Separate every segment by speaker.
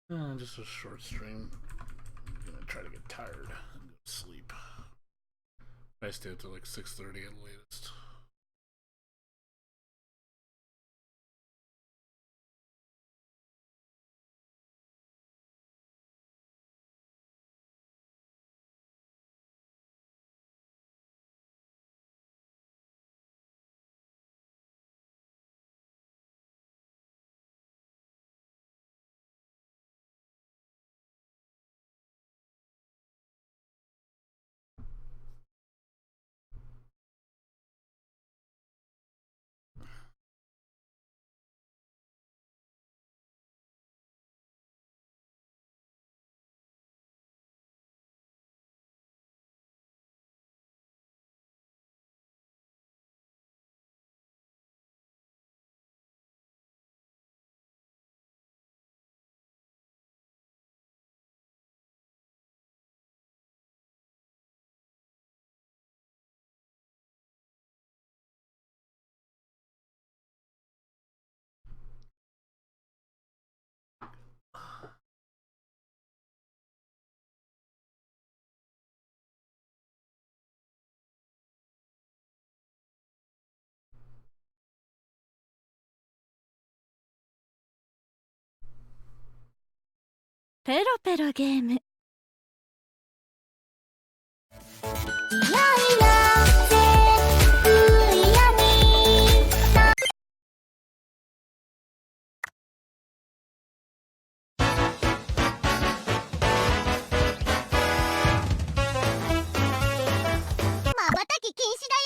Speaker 1: Just a short stream. I'm gonna try to get tired and go to sleep. I stay up till like 6:30 at the latest.
Speaker 2: ペロペロゲーム。いやいやぜふやにまばたき禁止だよ。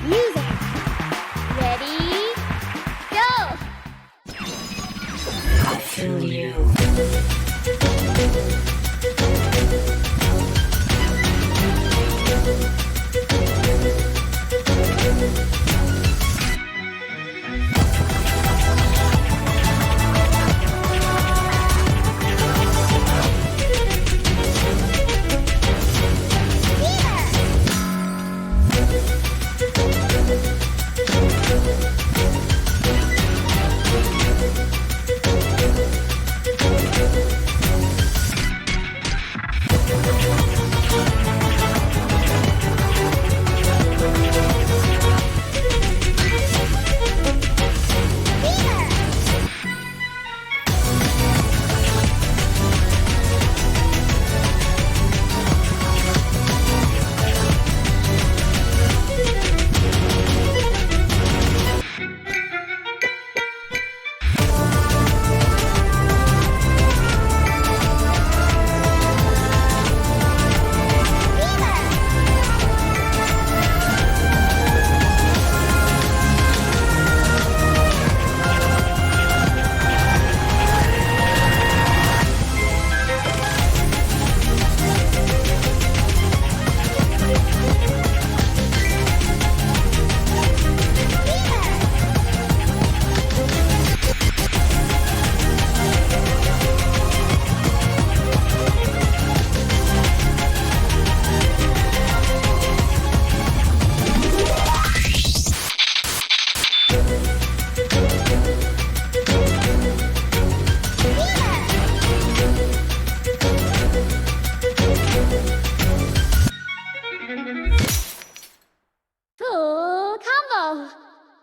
Speaker 2: Muse Dash. Ready? Go!
Speaker 3: I feel you.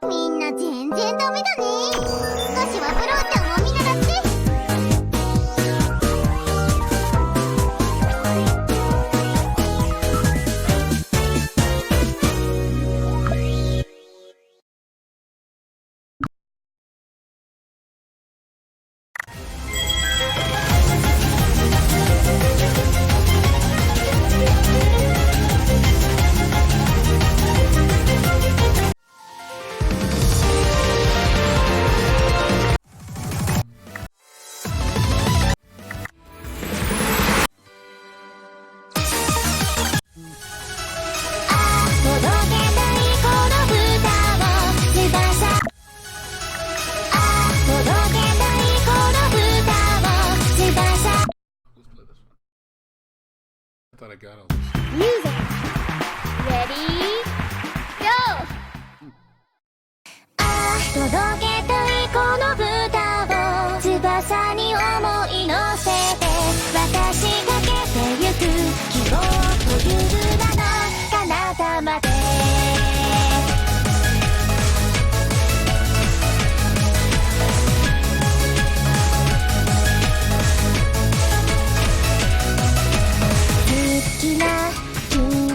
Speaker 2: みんな全然ダメだね。
Speaker 1: I got all this.
Speaker 2: Music. Ready, go! 届けたいこの歌を翼に思い乗せて渡しかけてゆく希望という名の彼方まで好きな君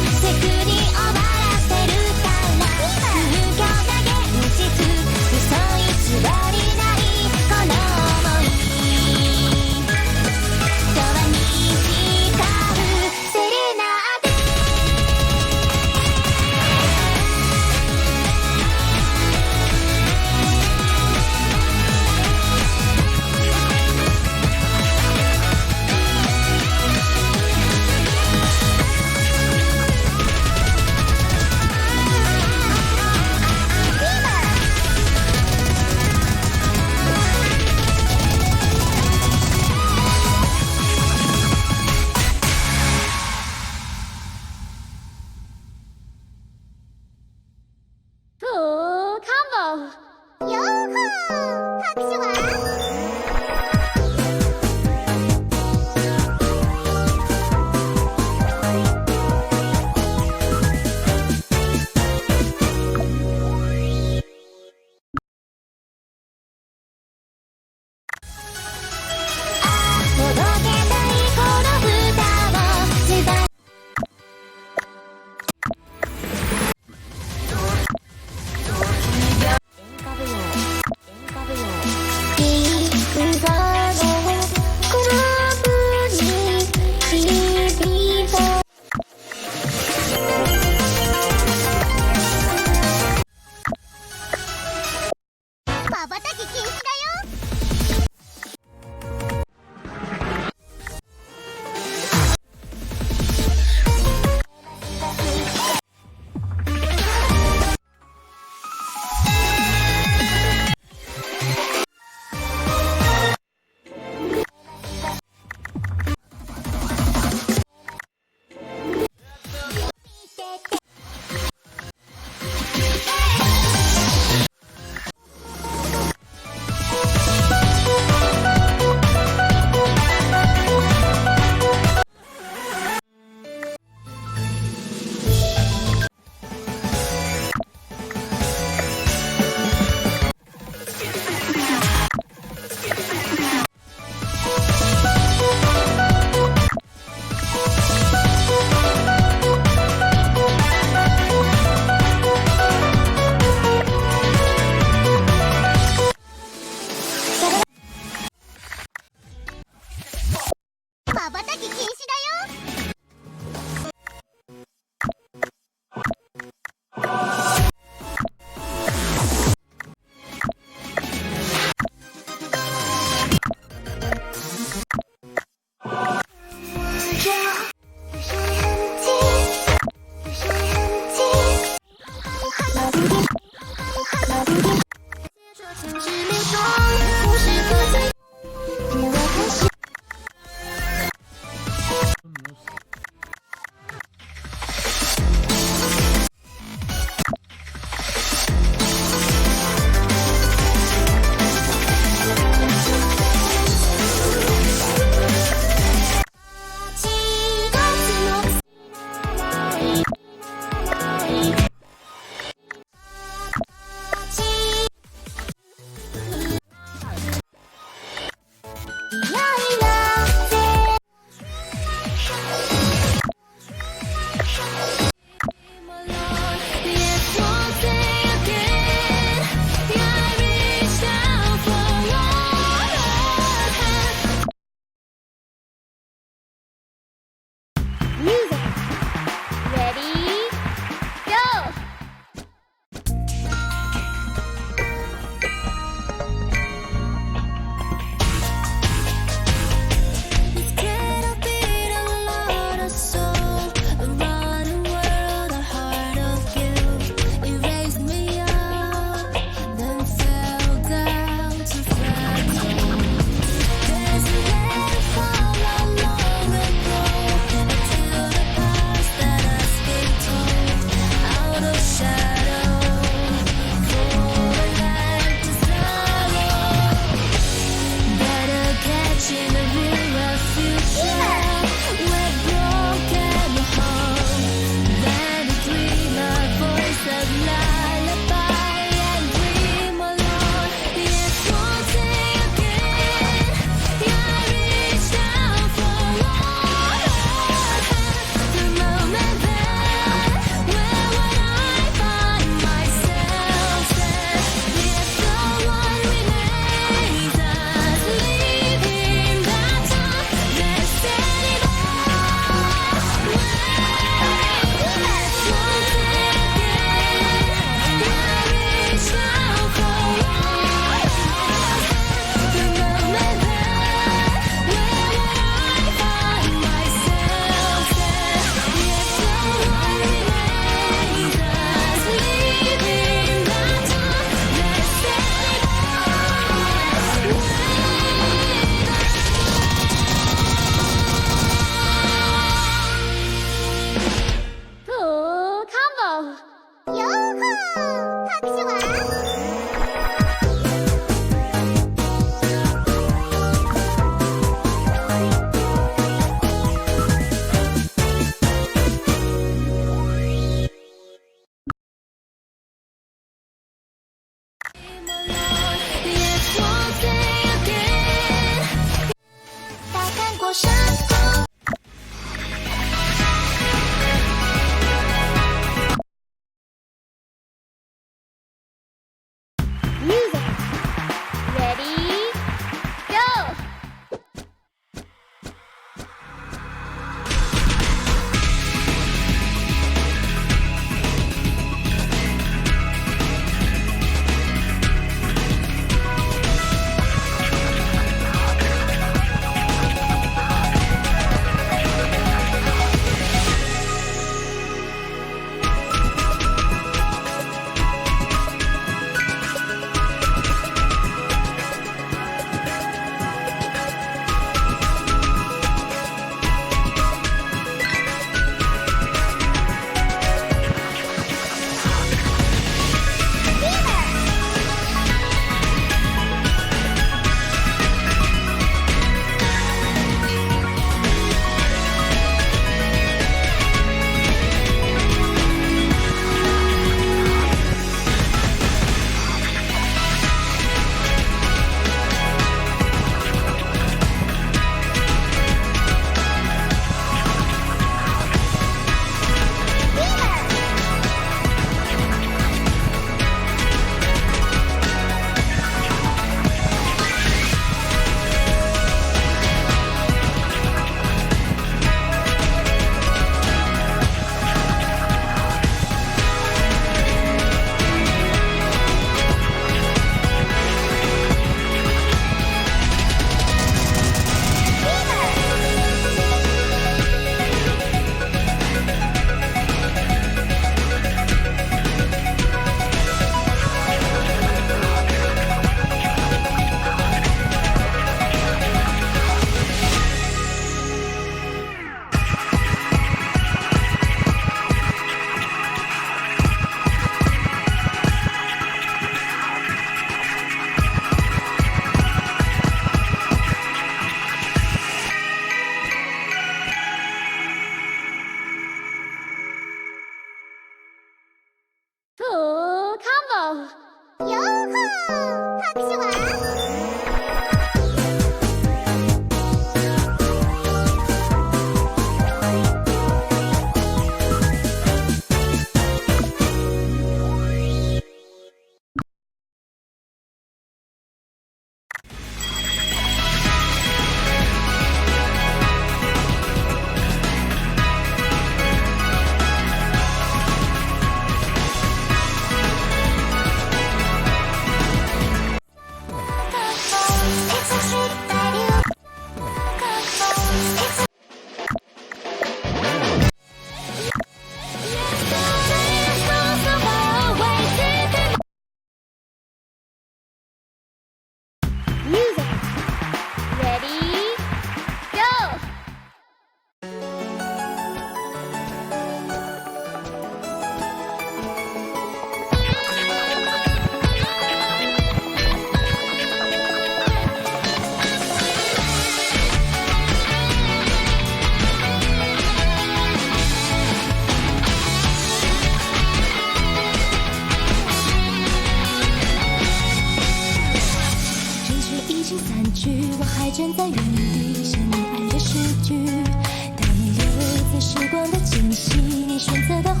Speaker 2: 惜你选择的回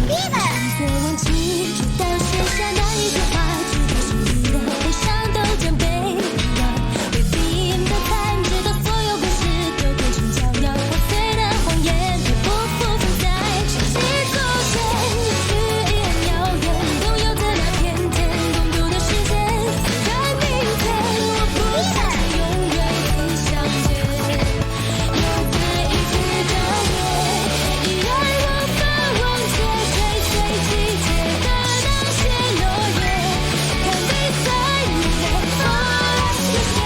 Speaker 2: 忆，选择忘记，直到写下那一句话，直到心里的悲伤都将被遗忘。被逼的看，直到所有故事都变成将要破碎的谎言，也不复存在。潮汐出现，距离很遥远，拥有的那片天，共度的时间，在明天，我不想永远会相见。又再一次告别，依然无法忘却追随季节的那些落叶，看比赛你在风中实现。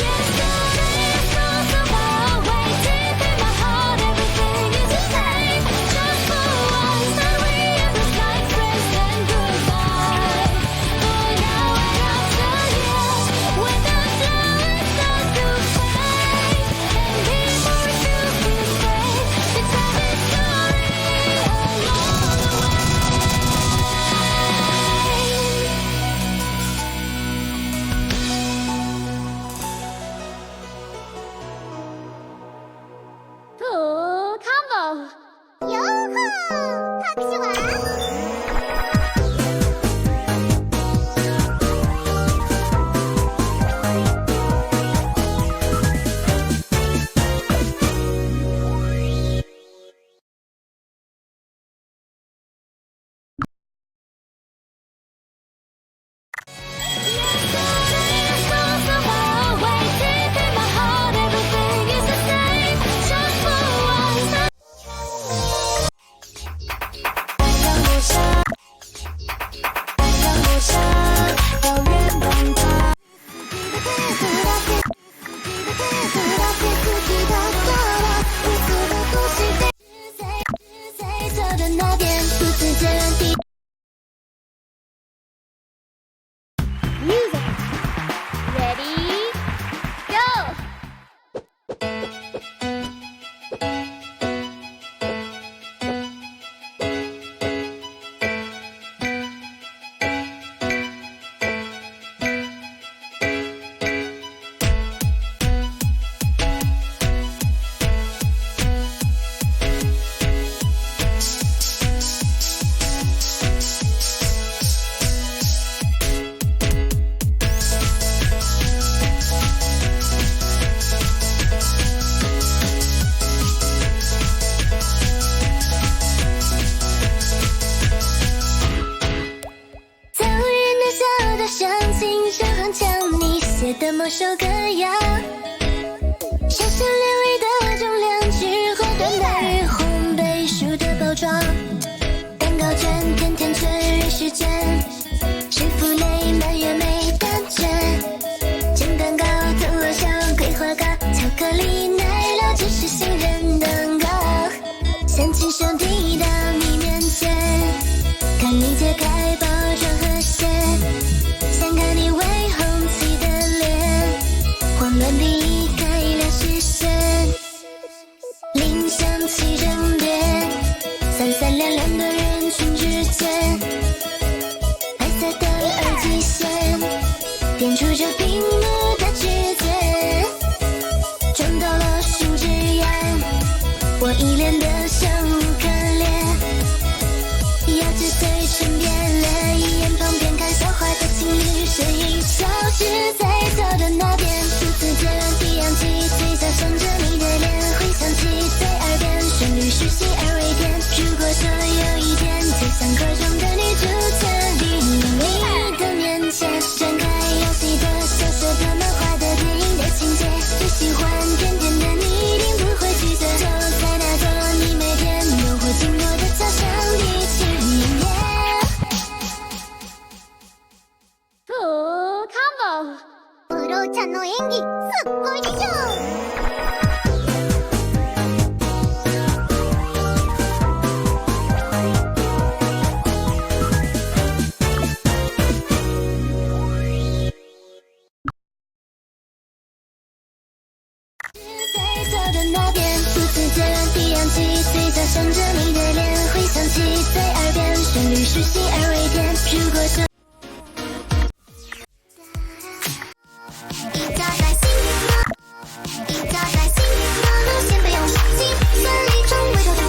Speaker 2: Yesterday I saw so far away, deep in my heart, everything is the same. Just for once, I realize like friends and goodbye. For now and after years, when the flowers start to fade, and before it feels this way, the time is story along the way. よーほー拍手はMuse Dash Ready Go 在无人的小岛上，轻声哼唱你写的某首歌谣，小小两位的重量，之后端到日烘焙树的包装，蛋糕卷甜甜圈瑞士卷，是弗雷蔓越莓蛋卷，煎蛋糕藤萝香桂花糕，巧克力奶酪芝士杏仁蛋糕，相亲兄弟到你面前，看你揭开包装和馅，想看你微红起的脸，慌乱地开了视线，铃响起整点，三三两两的人群之间，白色的耳机线，点出这屏幕的指尖，撞到了树枝叶，我一脸的生无可恋，牙齿碎成变脸，一眼旁边看笑话的情侣，身影消失在走的那边，初次见面低氧气，嘴角想着你的脸，回想起在耳边，旋律熟悉而微甜，如果说有一天，就像歌中的女主角，离你的面前，展开游戏的小说的漫画的电影的情节，最喜欢甜甜的你一定不会拒绝，就在那个你每天都会经过的家乡一起迎接。プロちゃんの演技すっごいでしょ。在走的那边，初次见面低氧气，嘴角想着你的脸，回想起在耳边，旋律熟悉而微甜，如果说一条在心里的路线，不用心，算里程回头。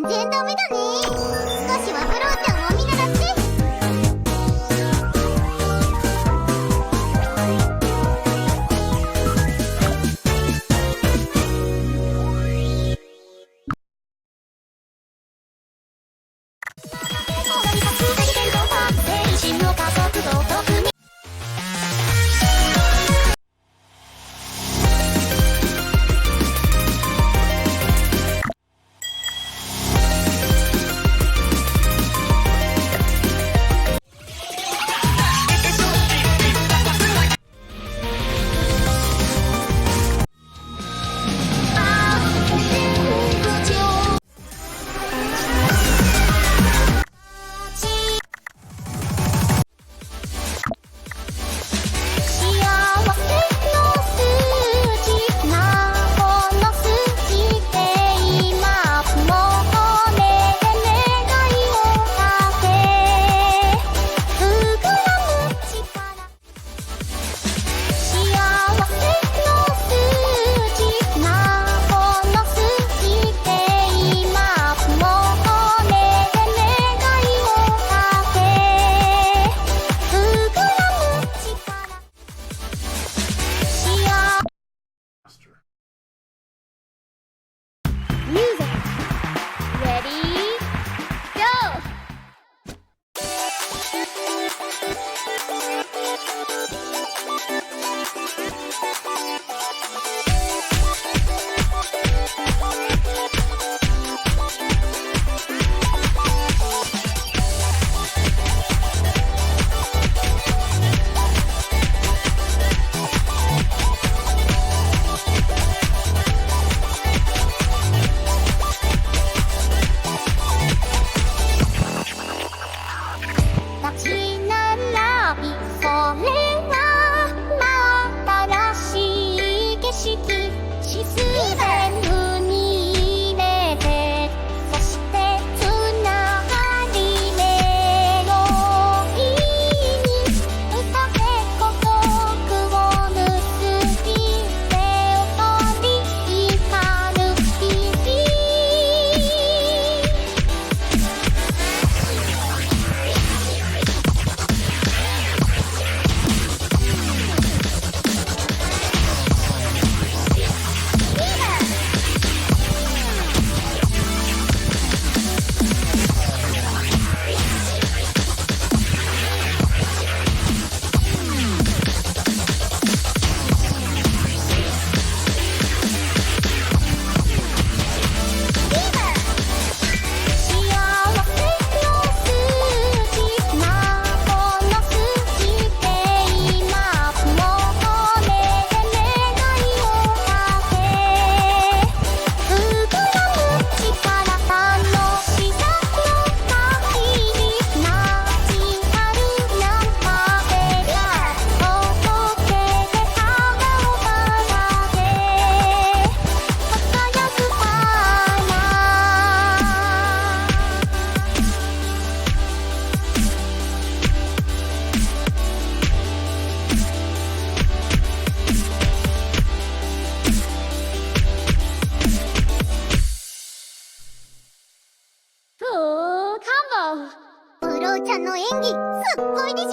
Speaker 2: 全然ダメだね。少しはブローちゃんを見習って。ブローちゃんの演技すっごいでしょ。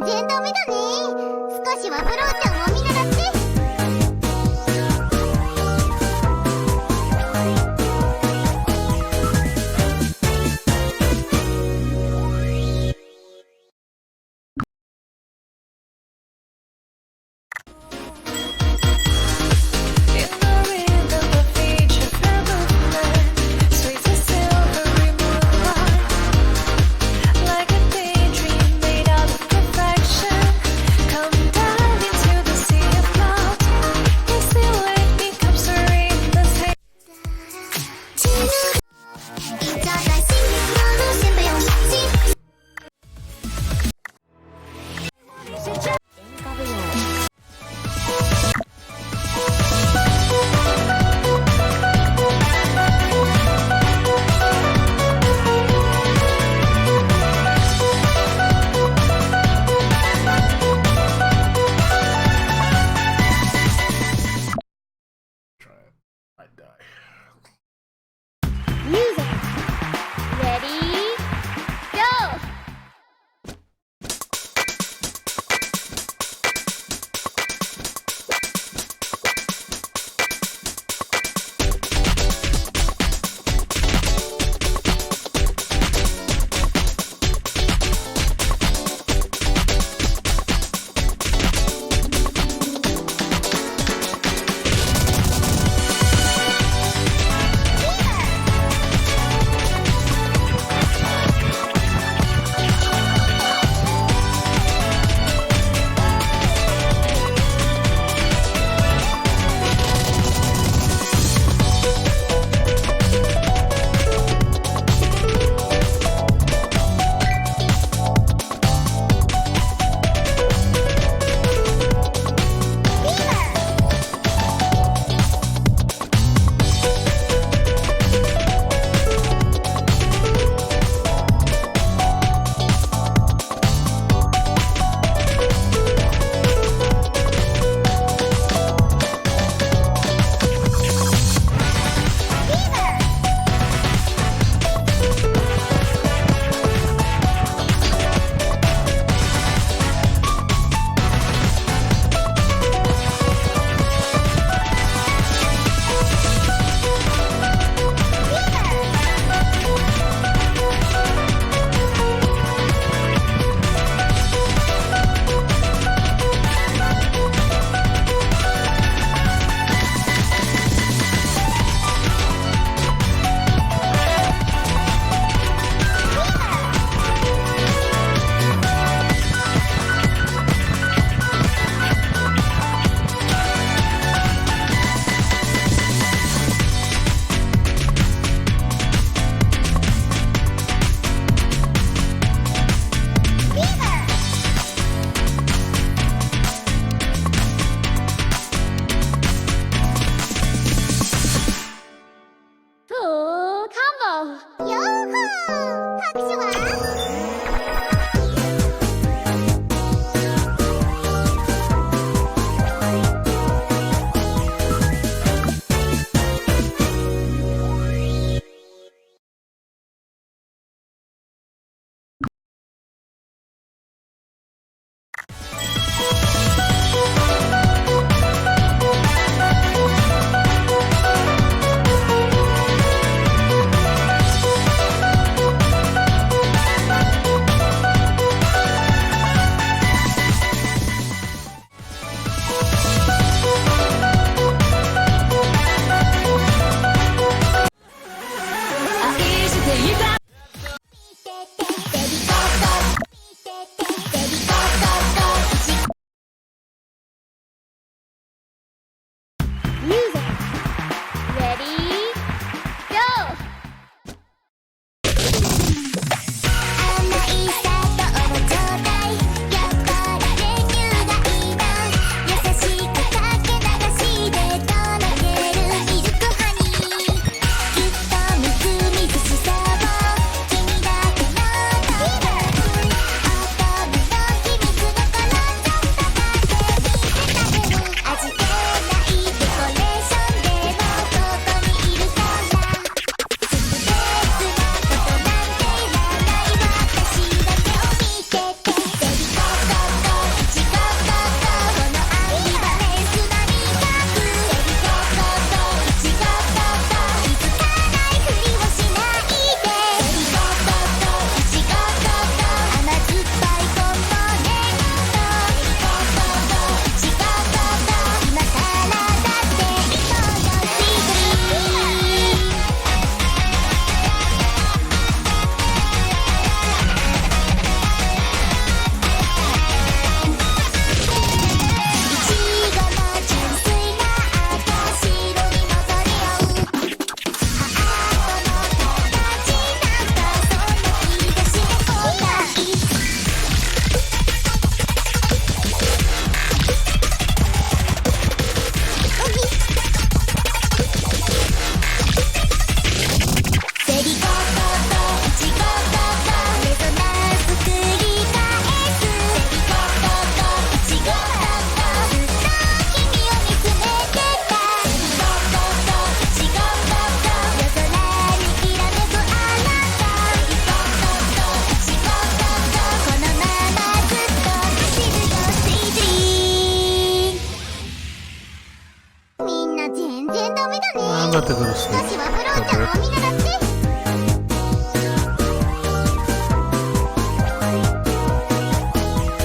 Speaker 2: 然ダメだね。少しはブローちゃんを見習って。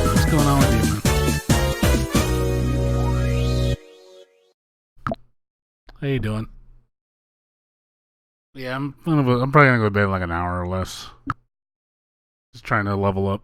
Speaker 1: What's going on with you, man? How you doing? Yeah, I'm probably gonna go to bed in like an hour or less. Just trying to level up.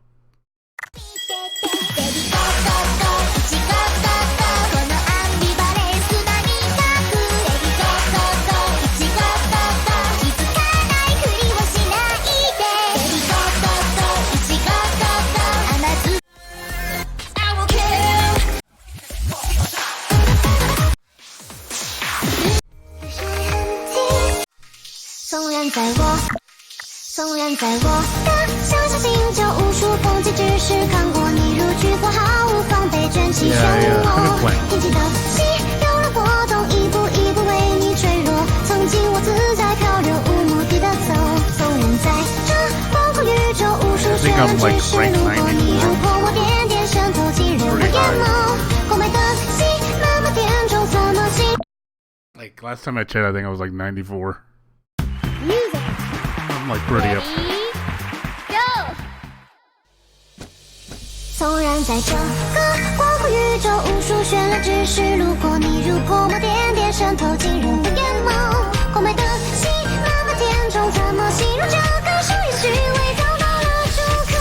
Speaker 2: 纵然在我的小小星球无数风景，只是看过你如炬火，毫无防备卷起漩涡。天际的溪流了波动，一步一步为你坠落。曾经我自在漂流，无目的的走。纵然在这广阔宇宙无数绚烂，只是路过你让泼墨点点渗透进人我眼眸。空白的心，那么点中怎么形？
Speaker 1: Like last time I checked, I think I was like 94.
Speaker 2: Music.
Speaker 1: I'm like pretty up.
Speaker 2: Go. 纵然在这个广阔宇宙无数绚烂，只是路过你如泼墨点点渗透进人的眼眸。空白的心，那么点中怎么形容这感受？也许未找到了出口。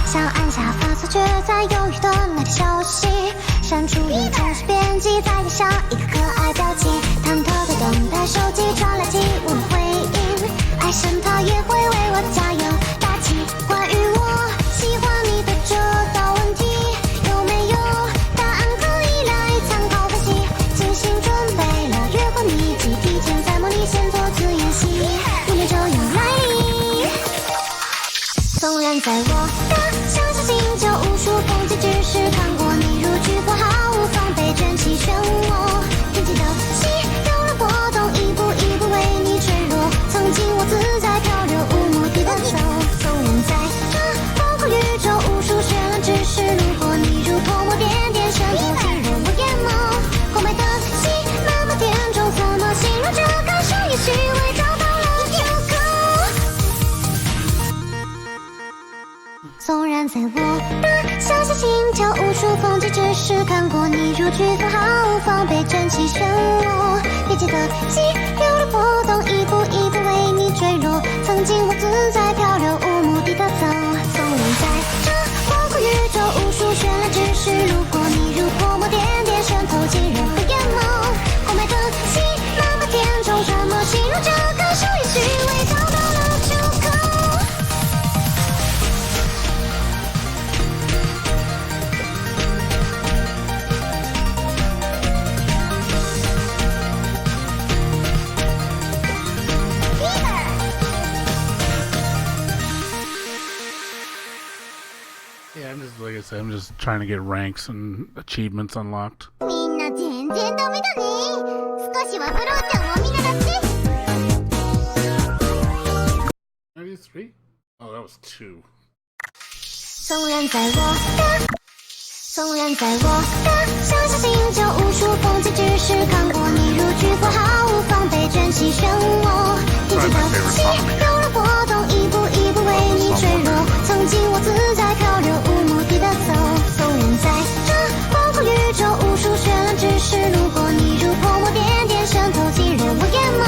Speaker 2: 想按下发送，却在犹豫的那个消息，删除已同时编辑，再加上一个可爱表情，忐忑的等待手机传来几问回应，爱神他也会为我加油打气。关于我喜欢你的这道问题，有没有答案可以来参考分析？精心准备了约会秘籍，提前在模拟先做次演习，明天就要来临。纵然在我的小小星球无数风景，只是看过你如炬火，毫无防备卷起漩涡。天际的溪流了波动，一步一步为你坠落。曾经我自在漂流，无目的的走。纵然在这广阔宇宙无数绚烂，只是路过你如泼墨点点渗透进人我眼眸。空白的心，那么点中怎么形容这感受？也许未找到了出口。纵然在我的小小星球无数风景，只是看过你如炬火，毫无防备卷起漩涡。别记得溪流了波动，一步一步为你坠落。曾经我自在漂流，无目的的走。纵然在这广阔宇宙无数绚烂，只是路过你如泼墨点点渗透进人的眼眸。空白的心，那么点中怎么形容这感受？也许未找到了出口。
Speaker 1: Yeah, I'm just like I said, I'm just trying to get ranks and achievements unlocked.
Speaker 2: みんな全然ダメだね。少しはブローちゃんも見習って。
Speaker 1: 93? Oh, that was 2.
Speaker 2: 纵然在我的小小星球无数风景，只是看过你如炬火，毫无防备卷起漩涡。天际的溪流了波动，一步一步为你坠落。曾经我自在漂流，无目的的走。纵然在这广阔宇宙无数绚烂，只是路过你如泼墨点点渗透进人我眼眸。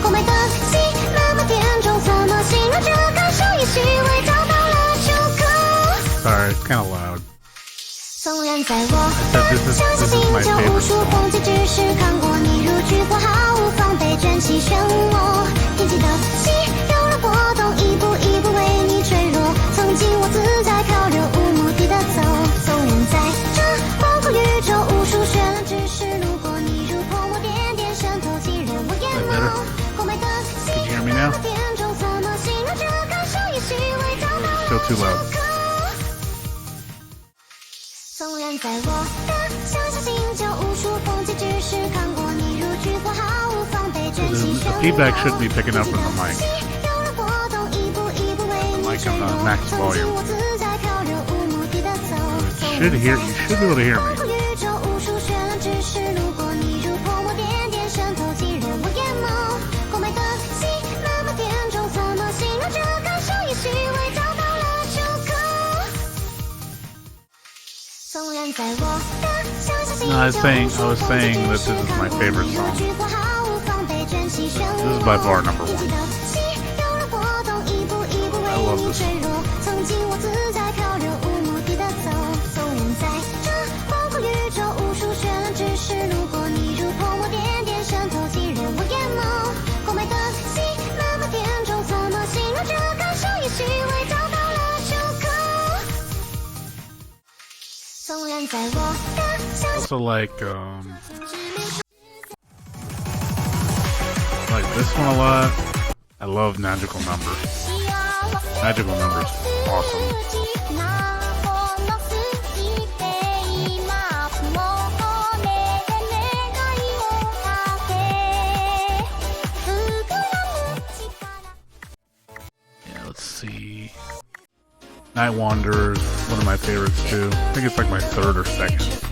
Speaker 2: 空白的心，那么点中怎么形容这感受？也许未找到了出口。
Speaker 1: Sorry, it's kind of loud.
Speaker 2: 纵然在我的小小星球无数风景，只是看过你如炬火，毫无防备卷起漩涡。天际的溪流了波动，一步一步为你坠落。曾经我自在漂流，无目的的走。纵然在这广阔宇宙无数绚烂，只是路过你如泼墨点点渗透进人我眼眸。空白的心，那么点中怎么形容这感受？也许未找到了
Speaker 1: Still too
Speaker 2: 出
Speaker 1: loud.
Speaker 2: 口。纵然在我的小小星球无数风景，只是看过你如炬火，毫无防备卷起漩涡。
Speaker 1: Feedback shouldn't be picking up from the mic. Mic on the max volume. You should be able to hear me. No, I was saying that this is my favorite song. This is by far number one. I love this song. Also like this one a lot. I love Magical Numbers. Magical Numbers, awesome. Yeah, let's see. Night Wanderers, one of my favorites too. I think it's like my third or second.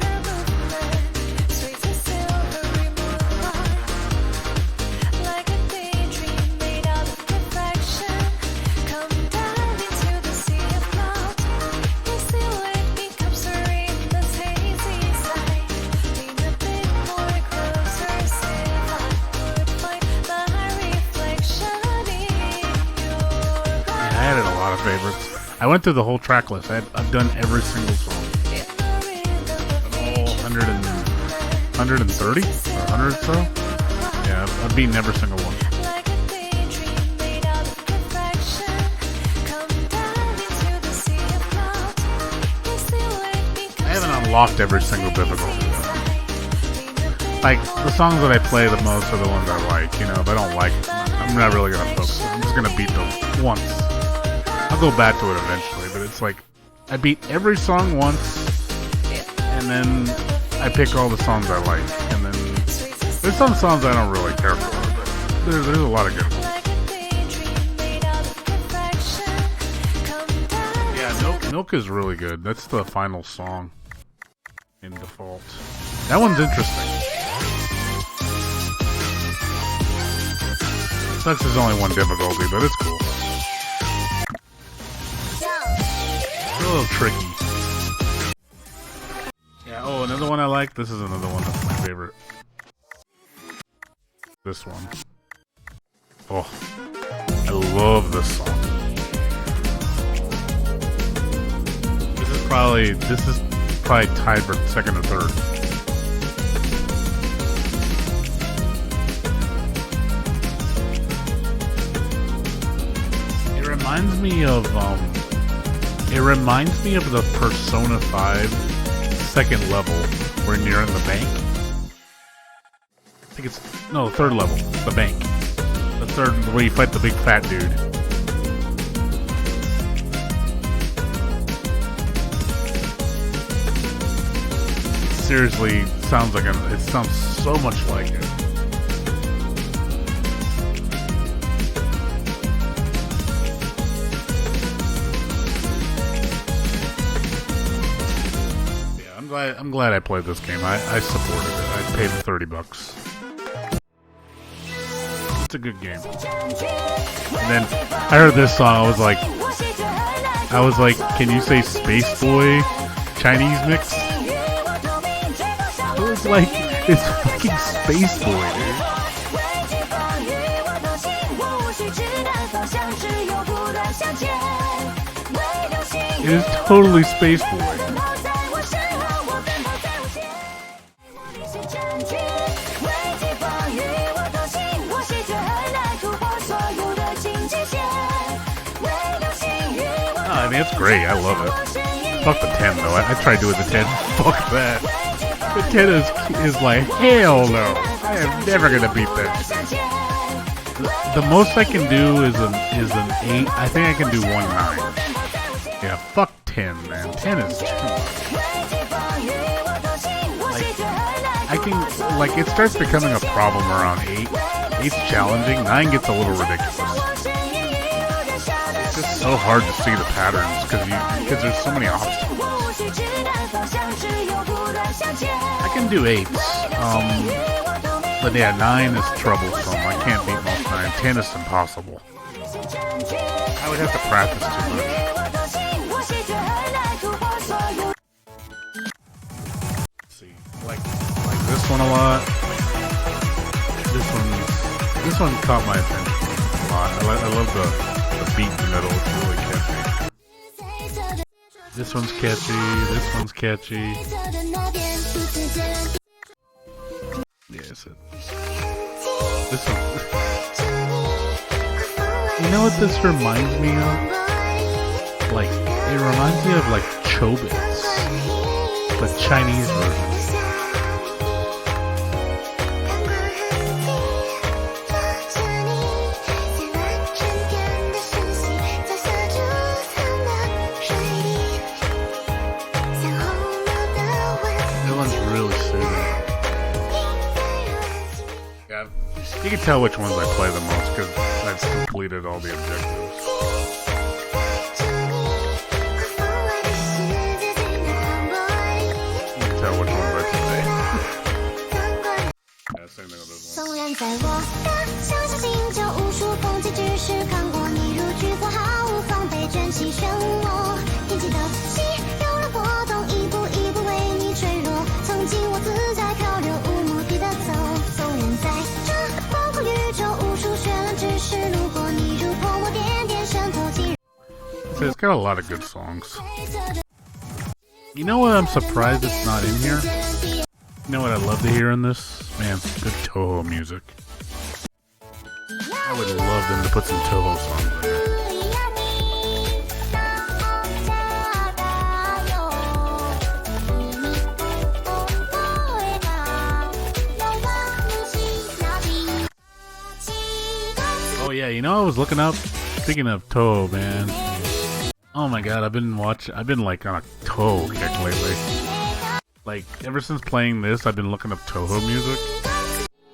Speaker 1: Favorites. I went through the whole track list. I've done every single song. All 130 or 100 or so. Yeah, I've beaten every single one. I haven't unlocked every single difficulty. Like, the songs that I play the most are the ones I like. You know, if I don't like them, I'm not really going to focus. I'm just going to beat those once. I'll go back to it eventually, but it's like I beat every song once, and then I pick all the songs I like, and then there's some songs I don't really care for, but there's a lot of good ones. Yeah, Milk is really good. That's the final song in default. That one's interesting. Sucks there's only one difficulty, but it's cool. A little tricky. Yeah, oh, another one I like. This is another one that's my favorite. This one. Oh, I love this song. This is probably tied for second or third. It reminds me of the Persona 5 second level when you're in the bank. I think it's third level, the bank. The third where you fight the big fat dude. Seriously, it sounds so much like it. I'm glad I played this game. I supported it. I paid $30. It's a good game. And then I heard this song. I was like, can you say Space Boy Chinese mix? It was like, it's fucking Space Boy, dude. It is totally Space Boy. I mean, it's great. I love it. Fuck the 10, though. I tried doing the 10. Fuck that. The 10 is like, hell no. I am never gonna beat that shit. The most I can do is an 8. I think I can do 1 9. Yeah, fuck 10, man. 10 is too much. Like, it starts becoming a problem around 8. 8's challenging. 9 gets a little ridiculous. It's just so hard to see the patterns because there's so many obstacles. I can do 8s. But yeah, 9 is troublesome. I can't beat most 9. 10 is impossible. I would have to practice too much. Let's see, like this one a lot. This one caught my attention a lot. I love the beat in the middle. It's really catchy. This one's catchy. This one's catchy. Yeah, it's it. This one. You know what this reminds me of? Like, it reminds me of like Chobits, but Chinese version. That one's really soothing. Yeah, you can tell which ones I play the most because I've completed all the objectives. You can tell which ones I play. Yeah, same thing with this one.
Speaker 2: 纵然在我的想象星球无数风景，只是看过你如橘子，毫无防备卷起漩涡。天际的气柔软波动，一步一步为你坠落。曾经我自在漂流，无目的的走。纵然在这广阔宇宙无数绚烂，只是路过你如泼墨点点渗透进。
Speaker 1: So it's got a lot of good songs. You know what? I'm surprised it's not in here. You know what I'd love to hear in this? Man, good Toho music. I would love them to put some Toho songs in here. Oh yeah, you know I was looking up. Speaking of Toho, man. Oh my god, I've been like on a Toho kick lately. Like, ever since playing this, I've been looking up Toho music.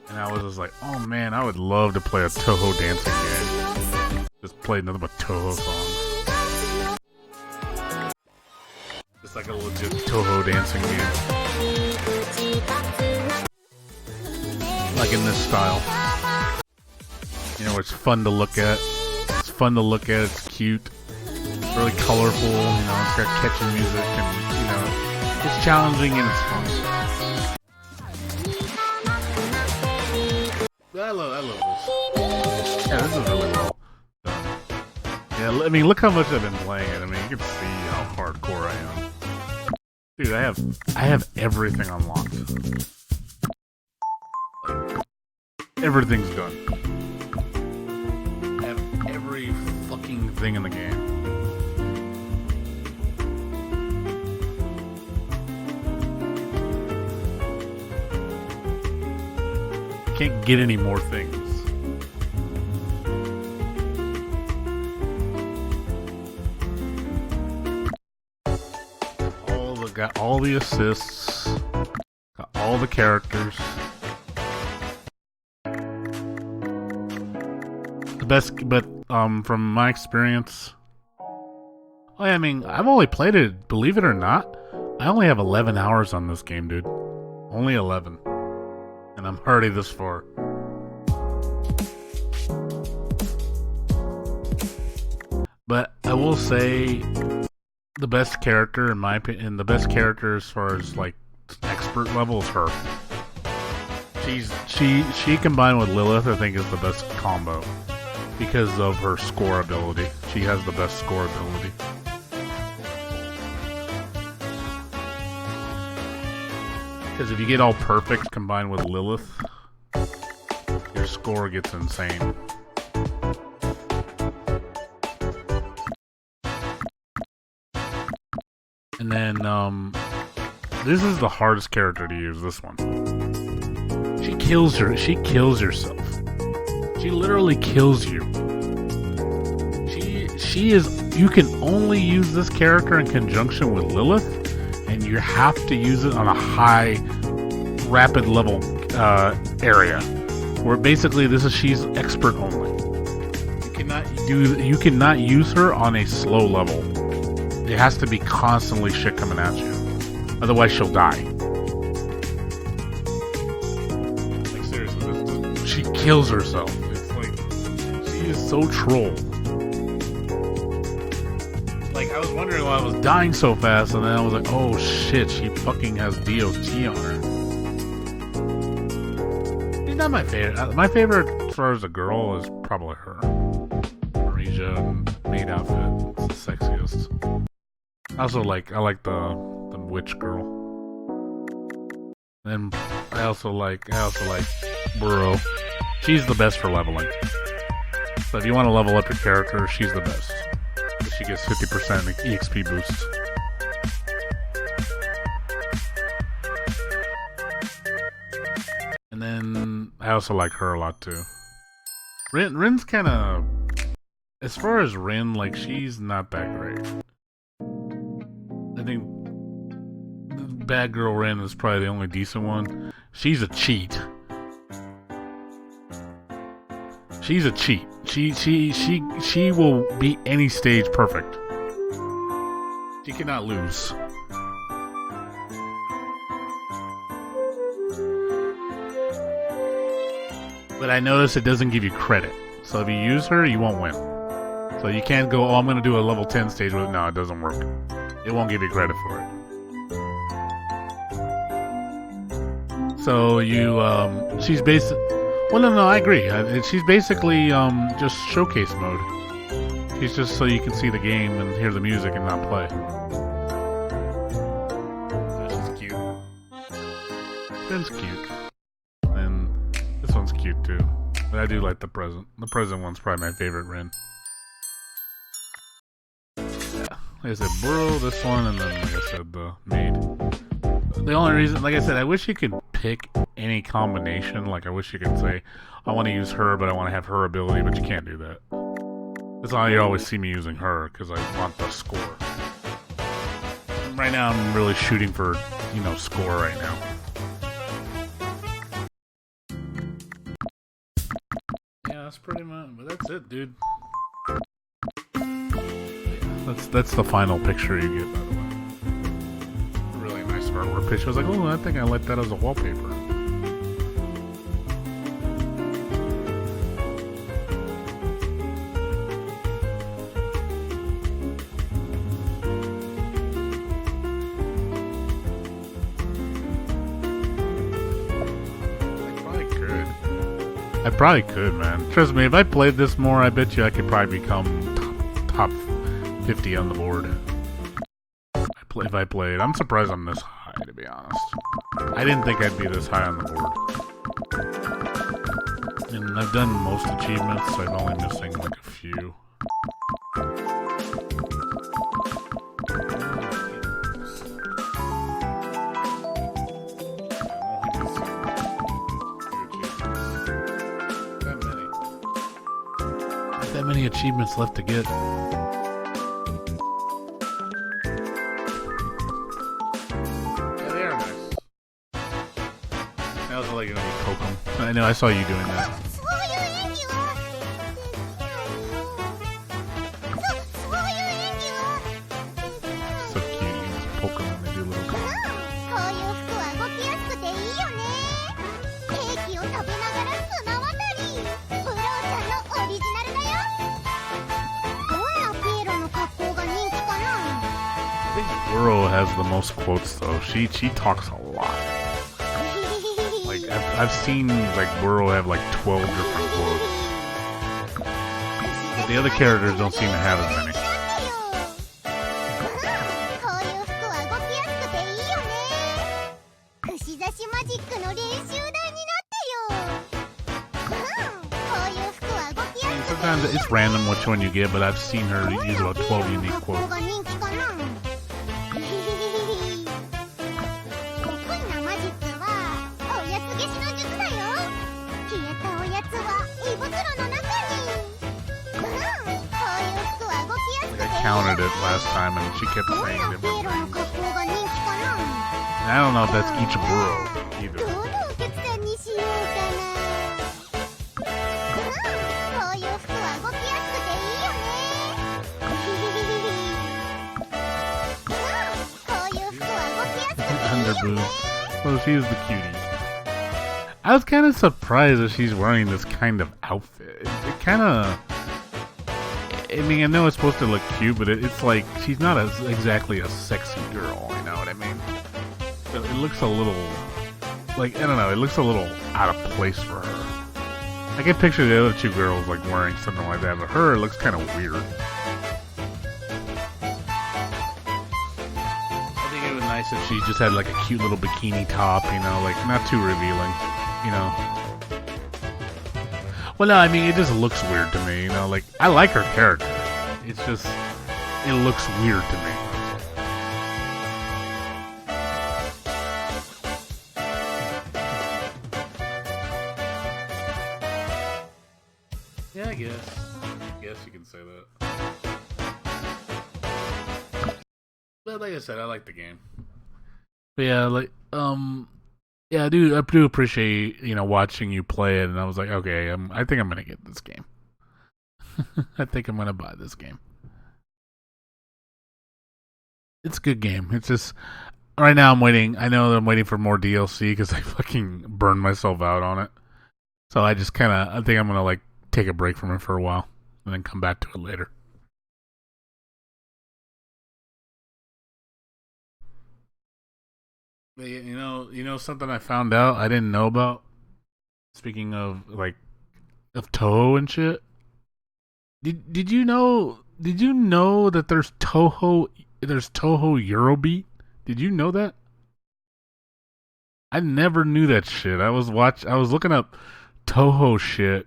Speaker 1: And I was just like, oh man, I would love to play a Toho dancing game. Just play nothing but Toho songs. Just like a legit Toho dancing game. Like in this style. You know, it's fun to look at. It's fun to look at, it's cute. Really colorful, you know, it's got catchy music and, you know, it's challenging and it's fun. I love this. Yeah, this is really well done. Yeah, I mean, look how much I've been playing it. I mean, you can see how hardcore I am. Dude, I have everything unlocked. Like, everything's done. I have every fucking thing in the game. Can't get any more things. Got all the assists, got all the characters. The best, but from my experience, oh yeah, I mean, I've only played it, believe it or not, I only have 11 hours on this game, dude. Only 11. And I'm already this far. But I will say, the best character, in my opinion, the best character as far as like expert level is her. She combined with Lilith, I think, is the best combo because of her score ability. She has the best score ability. Because if you get all perfect combined with Lilith, your score gets insane. And then, this is the hardest character to use, this one. She kills herself. She literally kills you. You can only use this character in conjunction with Lilith, and you have to use it on a high, rapid level area. Where basically she's expert only. You cannot use her on a slow level. It has to be constantly shit coming at you. Otherwise she'll die. Like seriously, she kills herself. It's like she is so troll. Like I was wondering why I was dying so fast, and then I was like, oh shit, she fucking has DOT on her. She's not my favorite. My favorite as far as a girl is probably her. Maid outfit, it's the sexiest. I like the witch girl. And I also like Burrow. She's the best for leveling. So if you want to level up your character, she's the best. She gets 50% EXP boost. And then I also like her a lot too. Rin's kind of, as far as Rin, like she's not that great. I think Bad Girl Rin is probably the only decent one. She's a cheat. She's a cheat. She will beat any stage perfect. She cannot lose. But I notice it doesn't give you credit. So if you use her, you won't win. So you can't go, oh, I'm going to do a level 10 stage with it. No, it doesn't work. It won't give you credit for it. So you, she's basically, well, no, I agree. She's basically just showcase mode. She's just so you can see the game and hear the music and not play. She's cute. Rin's cute. And this one's cute too. But I do like the present. The present one's probably my favorite Rin. Yeah. Like I said, Burrow, this one, and then like I said, the maid. The only reason, like I said, I wish you could pick any combination. Like I wish you could say, I want to use her, but I want to have her ability, but you can't do that. That's why you always see me using her, because I want the score. Right now, I'm really shooting for, score right now. Yeah, that's pretty much, but that's it, dude. That's the final picture you get, by the way. Really nice artwork picture. I was like, oh, I think I like that as a wallpaper. I probably could, man. Trust me, if I played this more, I bet you I could probably become top 50 on the board. If I played. I'm surprised I'm this high, to be honest. I didn't think I'd be this high on the board. And I've done most achievements, so I'm only missing like a few. That many achievements left to get. Yeah, they are nice. I also like it when you poke them. I know, I saw you doing that. So cute, you just poke them when they do little things. Burrow has the most quotes though. She talks a lot. Like I've seen like Burrow have like 12 different quotes. But the other characters don't seem to have as many. And sometimes it's random which one you get, but I've seen her use about 12 unique quotes. Counted it last time and she kept saying different things. And I don't know if that's each Burrow either. Thunderboo. Well, she is the cutie. I was kind of surprised that she's wearing this kind of outfit. It kind of... I mean, I know it's supposed to look cute, but it's like she's not exactly a sexy girl, you know what I mean? So it looks a little... like, I don't know, it looks a little out of place for her. I can picture the other two girls like wearing something like that, but her, it looks kind of weird. I think it was nice if she just had like a cute little bikini top, you know, like not too revealing, you know. Well, no, I mean, it just looks weird to me, you know, like, I like her character. It's just, it looks weird to me. Yeah, I guess you can say that. But like I said, I like the game. But yeah, like, yeah, I do appreciate, you know, watching you play it, and I was like, okay, I think I'm gonna get this game. I think I'm gonna buy this game. It's a good game. It's just, right now I'm waiting. I know that I'm waiting for more DLC because I fucking burned myself out on it. So I just kind of, I think I'm gonna like take a break from it for a while and then come back to it later. But you know something I found out I didn't know about. Speaking of like of Toho and shit. Did you know that there's Toho Eurobeat? Did you know that? I never knew that shit. I was looking up Toho shit,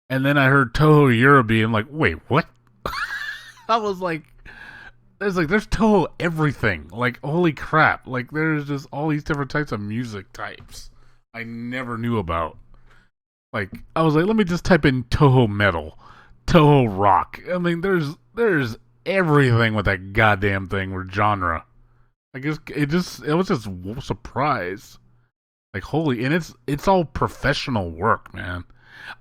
Speaker 1: and then I heard Toho Eurobeat. I'm like, wait, what? I was like, there's Toho everything. Like, holy crap! Like, there's just all these different types of music types I never knew about. Like, I was like, let me just type in Toho metal, Toho rock. I mean, there's everything with that goddamn thing or genre. I guess it was just a surprise. Like, holy, and it's all professional work, man.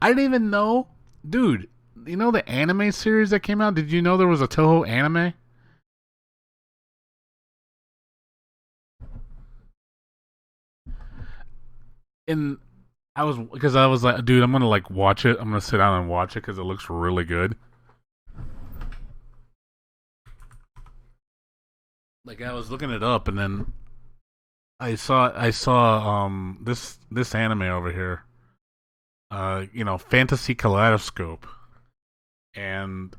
Speaker 1: I didn't even know, dude. You know the anime series that came out? Did you know there was a Toho anime? And I was like, dude, I'm gonna like watch it. I'm gonna sit down and watch it because it looks really good. Like, I was looking it up, and then I saw this anime over here. You know, Fantasy Kaleidoscope, and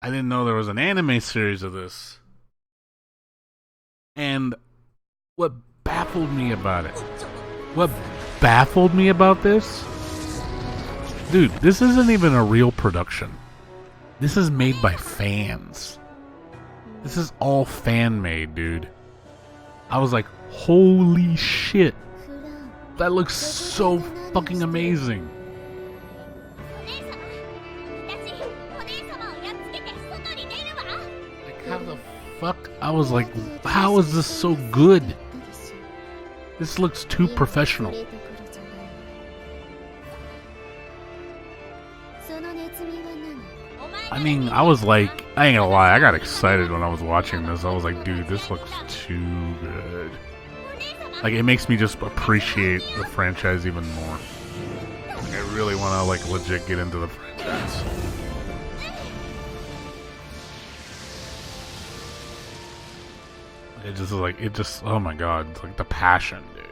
Speaker 1: I didn't know there was an anime series of this. And what baffled me about it? What baffled me about this? Dude, this isn't even a real production. This is made by fans. This is all fan made, dude. I was like, holy shit. That looks so fucking amazing. Like, how the fuck? I was like, how is this so good? This looks too professional. I mean, I was like, I ain't gonna lie, I got excited when I was watching this. I was like, dude, this looks too good. Like, it makes me just appreciate the franchise even more. Like, I really want to, like, legit get into the franchise. It just is like, oh my god, it's like the passion, dude.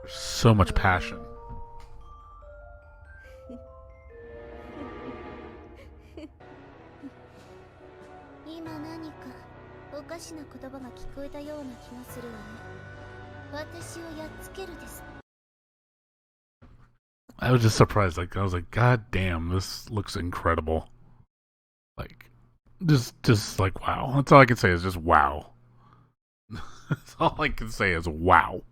Speaker 1: There's so much passion. I was just surprised. Like, I was like, god damn, this looks incredible. Like, just like, wow. That's all I can say is just wow. That's all I can say is wow.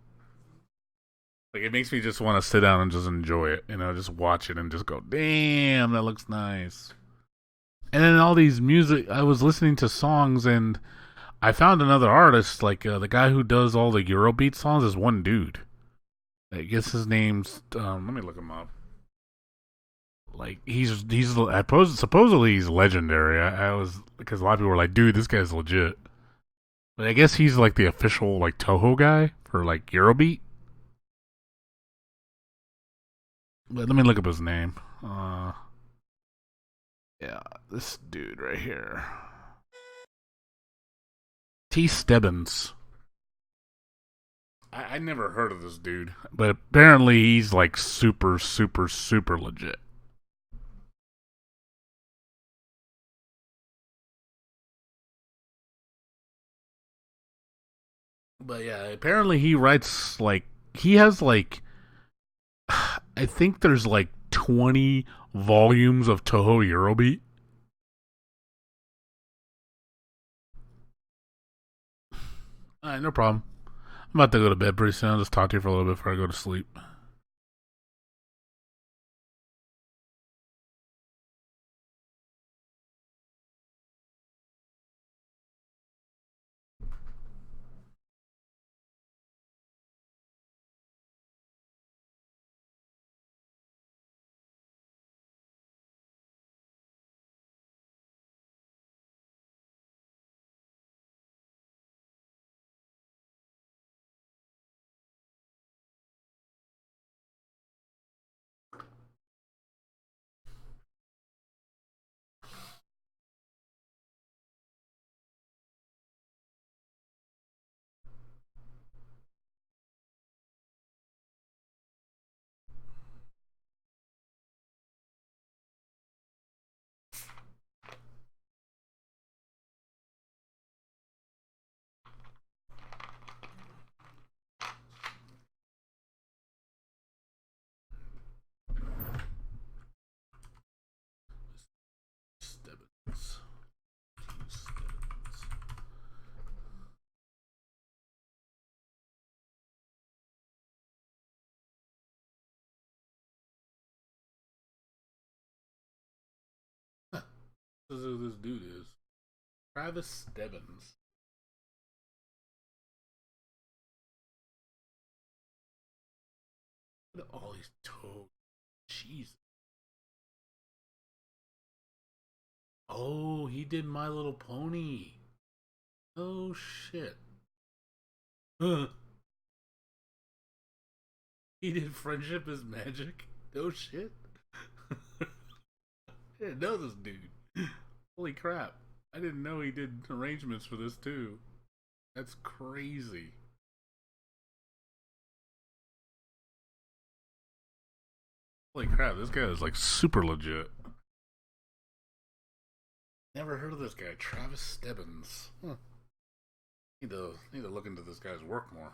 Speaker 1: Like, it makes me just want to sit down and just enjoy it. You know, just watch it and just go, damn, that looks nice. And then all these music, I was listening to songs, and I found another artist, like the guy who does all the Eurobeat songs is one dude. I guess his name's, let me look him up. Like, supposedly he's legendary. I was, because a lot of people were like, dude, this guy's legit. But I guess he's like the official like Toho guy for like Eurobeat. But let me look up his name. Yeah, this dude right here. T. Stebbins. I never heard of this dude, but apparently he's like super, super, super legit. But yeah, apparently he writes like he has like I think there's like 20 volumes of Toho Eurobeat. All right, no problem. I'm about to go to bed pretty soon. I'll just talk to you for a little bit before I go to sleep. Stebbins. This is who this dude is. Travis Stebbins. Look at all these toes. Jeez. Oh, he did My Little Pony. Oh shit. Huh. He did Friendship is Magic. No shit. I didn't know this dude. Holy crap. I didn't know he did arrangements for this too. That's crazy. Holy crap, this guy is like super legit. Never heard of this guy, Travis Stebbins. Huh. Need to look into this guy's work more.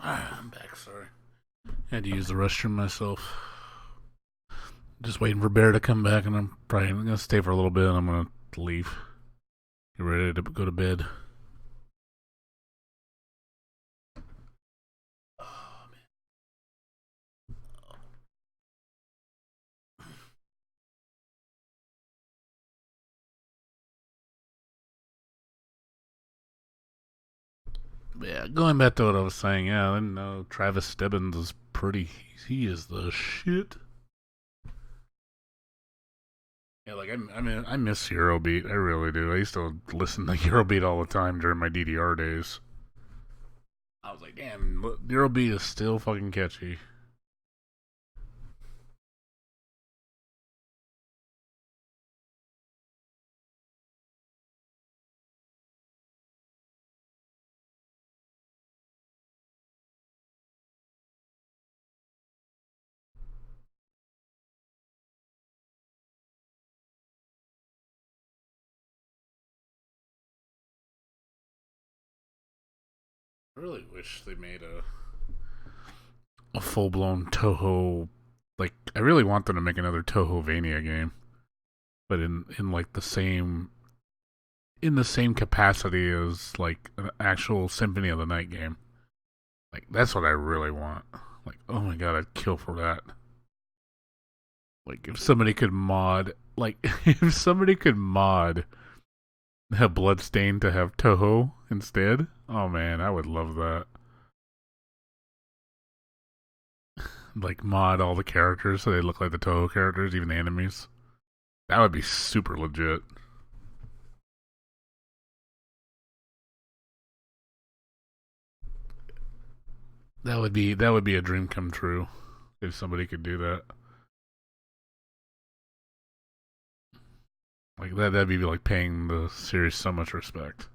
Speaker 1: I'm back, sorry. Had to use the restroom myself. Just waiting for Bear to come back, and I'm probably gonna stay for a little bit, and I'm gonna leave. Get ready to go to bed. Yeah, going back to what I was saying, yeah, I didn't know Travis Stebbins is pretty. He is the shit. Yeah, like I mean, I miss Eurobeat. I really do. I used to listen to Eurobeat all the time during my DDR days. I was like, damn, Eurobeat is still fucking catchy. I really wish they made a full blown Toho. Like, I really want them to make another Toho Vania game, but in like the same capacity as like an actual Symphony of the Night game. Like, that's what I really want. Like, oh my god, I'd kill for that. Like, if somebody could mod, like, if somebody could mod have Bloodstained to have Toho instead, oh man, I would love that. Like, mod all the characters so they look like the Toho characters, even the enemies. That would be super legit. That would be a dream come true if somebody could do that. Like that'd be like paying the series so much respect.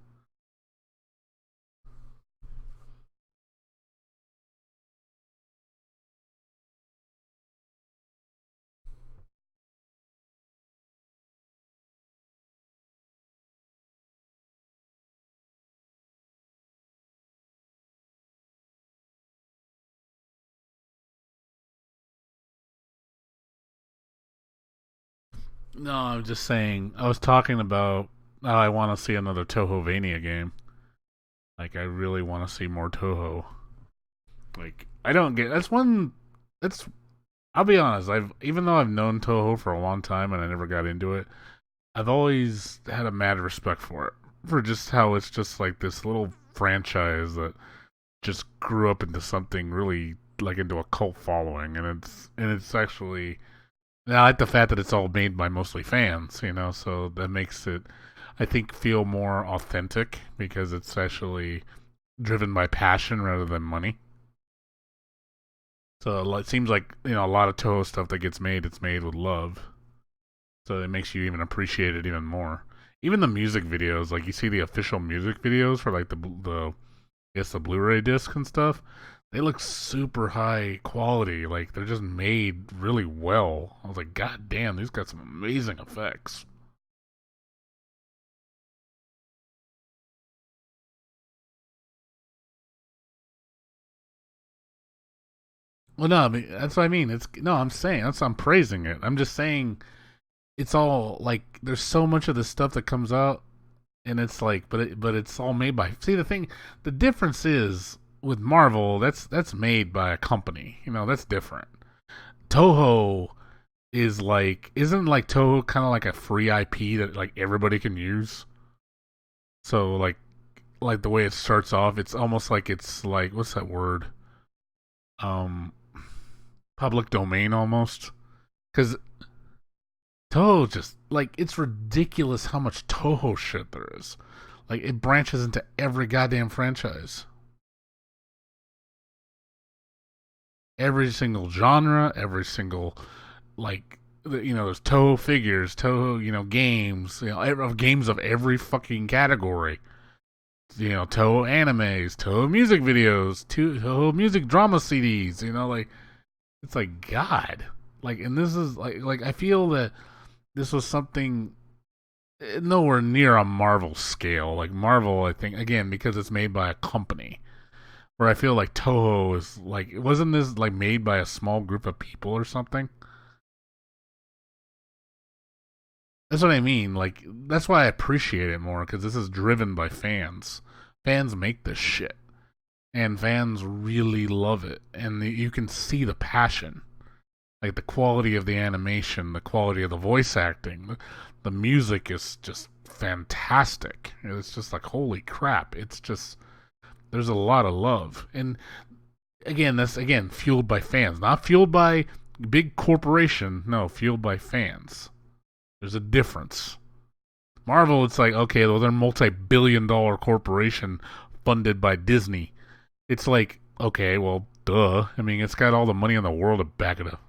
Speaker 1: No, I'm just saying. I was talking about how I want to see another Tohovania game. Like I really want to see more Toho. Like I don't get that's one. That's I'll be honest. I've even though I've known Toho for a long time and I never got into it, I've always had a mad respect for it. For just how it's just like this little franchise that just grew up into something really like into a cult following, and it's actually I like the fact that it's all made by mostly fans, so that makes it, I think, feel more authentic because it's actually driven by passion rather than money. So it seems like a lot of Toho stuff that gets made, it's made with love. So it makes you even appreciate it even more. Even the music videos, like you see the official music videos for like the I guess the Blu-ray disc and stuff, they look super high quality. Like they're just made really well. I was like, God damn, these got some amazing effects. Well, no, I mean, that's what I mean. It's no, I'm saying I'm praising it. I'm just saying it's all like there's so much of the stuff that comes out, and it's like, but it's all made by. See, the difference is with Marvel, that's made by a company. That's different. Toho is like isn't like Toho kind of like a free IP that like everybody can use. So like the way it starts off, it's almost like it's like what's that word? Um, public domain almost. Because Toho just like it's ridiculous how much Toho shit there is. Like it branches into every goddamn franchise, every single genre, every single like there's Toho figures, Toho games, of games of every fucking category. Toho animes, Toho music videos, Toho music drama CDs. Like it's like God, like, and this is like I feel that this was something nowhere near a Marvel scale. Like Marvel, I think again because it's made by a company. Where I feel like Toho is like, wasn't this like made by a small group of people or something? That's what I mean. Like that's why I appreciate it more because this is driven by fans. Fans make this shit, and fans really love it, and you can see the passion, like the quality of the animation, the quality of the voice acting, the music is just fantastic. It's just like holy crap! It's just There's a lot of love, and again, that's again fueled by fans, not fueled by big corporation. No, fueled by fans. There's a difference. Marvel, it's like, okay, well, they're a multi-billion-dollar corporation funded by Disney. It's like, okay, well, duh. I mean, it's got all the money in the world to back it up.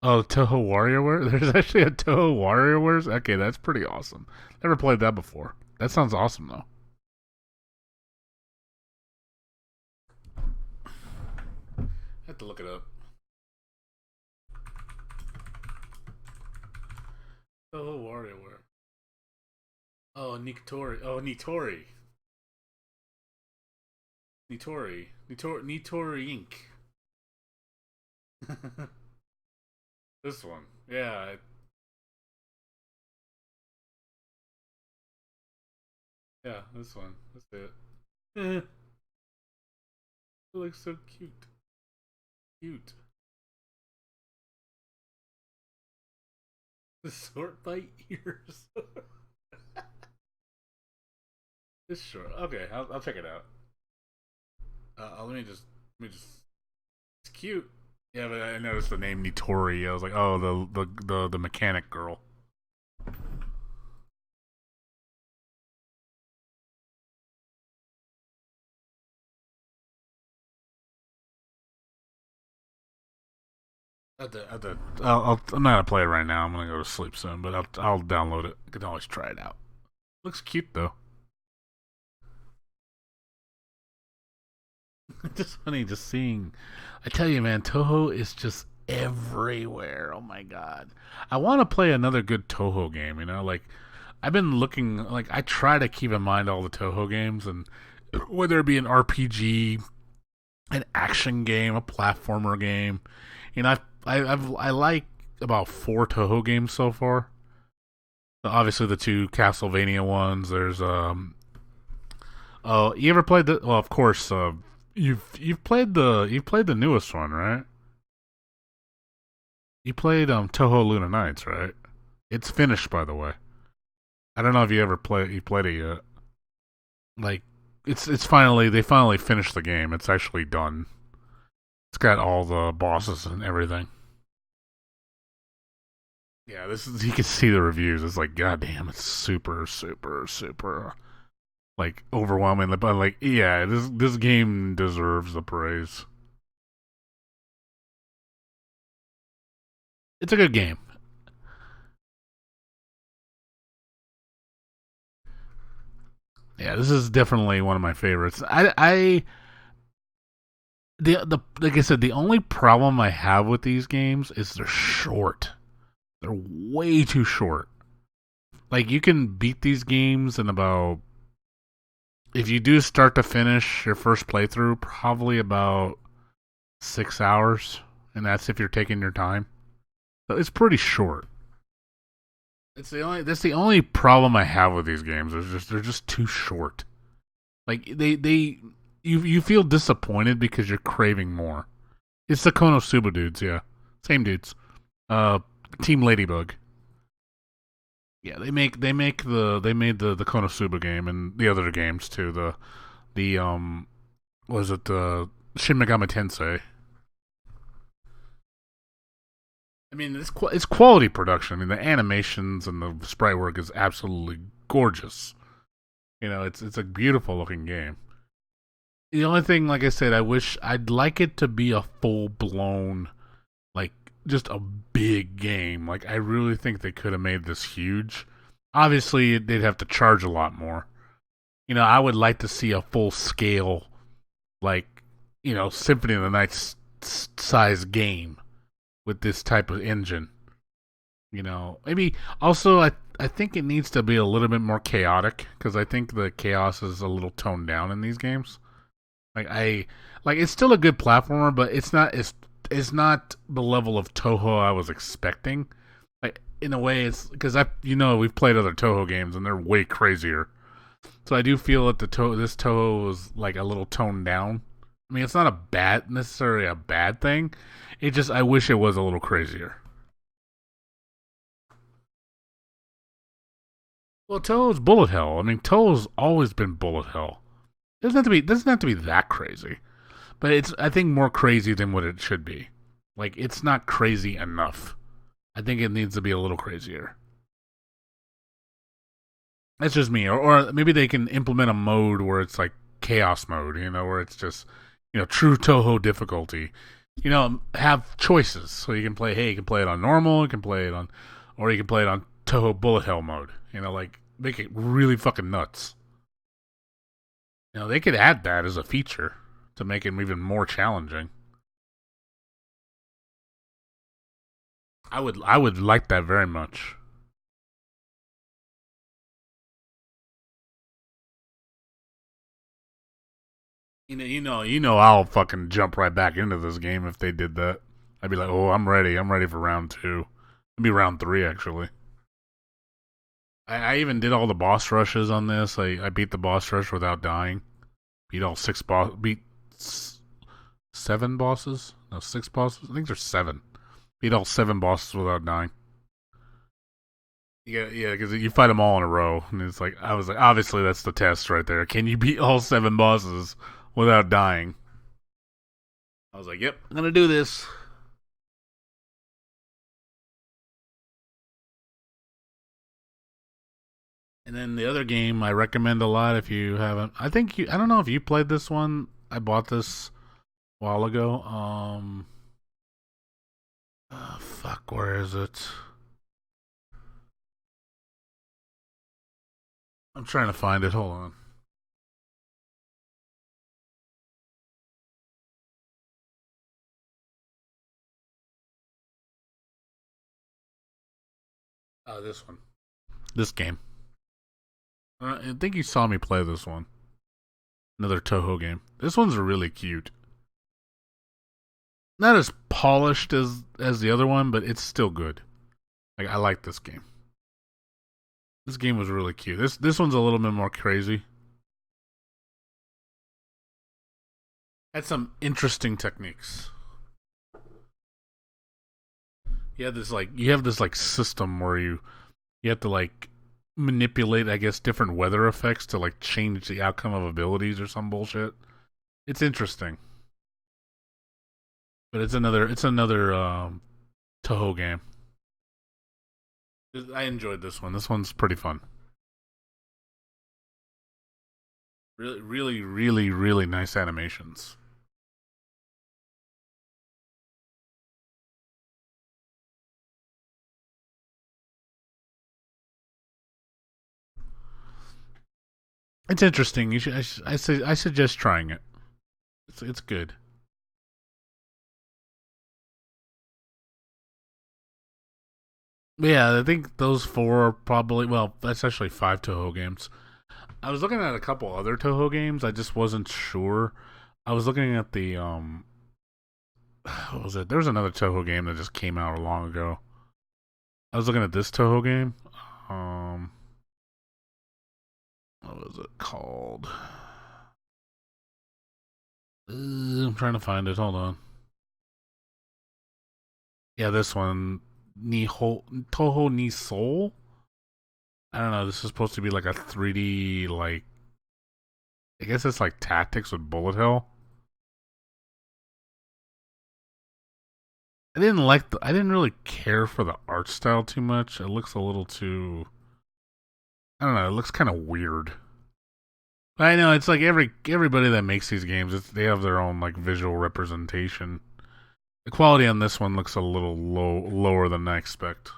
Speaker 1: Oh, Toho WarioWare? There's actually a Toho WarioWares? Okay, that's pretty awesome. Never played that before. That sounds awesome, though. I have to look it up. Toho WarioWare. Oh, Nitori. Oh, Nitori. Nitori Inc. This one. Yeah. Yeah, this one. That's it. It looks so cute. Cute. The sort by ears. It's short. Okay, I'll check it out. Let me just. It's cute. Yeah, but I noticed the name Nitori. I was like, oh, the mechanic girl. I'm not gonna play it right now. I'm gonna go to sleep soon, but I'll download it. I can always try it out. Looks cute though. Just funny, just seeing. I tell you, man, Toho is just everywhere. Oh my god, I want to play another good Toho game. You know, like I've been looking. Like I try to keep in mind all the Toho games, and whether it be an RPG, an action game, a platformer game. You know, I like about 4 Toho games so far. Obviously, the 2 Castlevania ones. There's oh, you ever played the? Well, of course. You've played the newest one, right? You played Toho Luna Nights, right? It's finished, by the way. I don't know if you played it yet. Like it's finally they finally finished the game. It's actually done. It's got all the bosses and everything. Yeah, this is you can see the reviews. It's like goddamn, it's super like overwhelming. But like yeah, this game deserves the praise. It's a good game. Yeah, this is definitely one of my favorites. The like I said, the only problem I have with these games is they're short. They're way too short. Like you can beat these games in about if you do start to finish your first playthrough, probably about 6 hours, and that's if you're taking your time. So it's pretty short. That's the only problem I have with these games. They're just too short. Like you feel disappointed because you're craving more. It's the Konosuba dudes, yeah. Same dudes. Team Ladybug. Yeah, they made the Konosuba game and the other games too. The was it Shin Megami Tensei? I mean, it's quality production. I mean, the animations and the sprite work is absolutely gorgeous. You know, it's a beautiful looking game. The only thing, like I said, I'd like it to be a full blown, like just a big game. Like I really think they could have made this huge. Obviously, they'd have to charge a lot more. You know, I would like to see a full scale, like Symphony of the Night size game with this type of engine. You know, maybe also I think it needs to be a little bit more chaotic because I think the chaos is a little toned down in these games. Like it's still a good platformer, but it's not the level of Toho I was expecting. Like in a way, it's because we've played other Toho games and they're way crazier. So I do feel that this Toho was like a little toned down. I mean, it's not necessarily a bad thing. It just I wish it was a little crazier. Well, Toho's bullet hell. I mean, Toho's always been bullet hell. doesn't have to be that crazy, but it's I think more crazy than what it should be. Like it's not crazy enough. I think it needs to be a little crazier. That's just me, or maybe they can implement a mode where it's like chaos mode, where it's just true Toho difficulty. Have choices so you can play. Hey, you can play it on normal, you can play it on, or you can play it on Toho bullet hell mode. Like make it really fucking nuts. They could add that as a feature to make it even more challenging. I would like that very much. I'll fucking jump right back into this game if they did that. I'd be like, oh, I'm ready. I'm ready for round 2. It'd be round 3 actually. I even did all the boss rushes on this. I beat the boss rush without dying. Beat all 7 bosses. No, 6 bosses. I think there's 7. Beat all 7 bosses without dying. Yeah, because you fight them all in a row, and it's like I was like, obviously that's the test right there. Can you beat all 7 bosses without dying? I was like, yep, I'm gonna do this. And then the other game I recommend a lot if you haven't. I don't know if you played this one. I bought this a while ago. Fuck, where is it? I'm trying to find it. Hold on. This one. This game. I think you saw me play this one. Another Toho game. This one's really cute. Not as polished as the other one, but it's still good. Like I like this game. This game was really cute. This one's a little bit more crazy. Had some interesting techniques. You have this system where you have to like manipulate, I guess, different weather effects to like change the outcome of abilities or some bullshit. It's interesting, but it's another Toho game. I enjoyed this one. This one's pretty fun. Really, really, really, really nice animations. It's interesting. You should. I suggest trying it. It's good. But yeah, I think those 4 are probably that's actually 5 Toho games. I was looking at a couple other Toho games. I just wasn't sure. I was looking at the what was it? There was another Toho game that just came out long ago. I was looking at this Toho game. What was it called? I'm trying to find it. Hold on. Yeah, this one, Toho ni Soul. I don't know. This is supposed to be like a 3D, like I guess it's like tactics with bullet hell. I didn't really care for the art style too much. It looks a little too. I don't know. It looks kind of weird. But I know it's like everybody that makes these games, they have their own like visual representation. The quality on this one looks a little lower than I expect.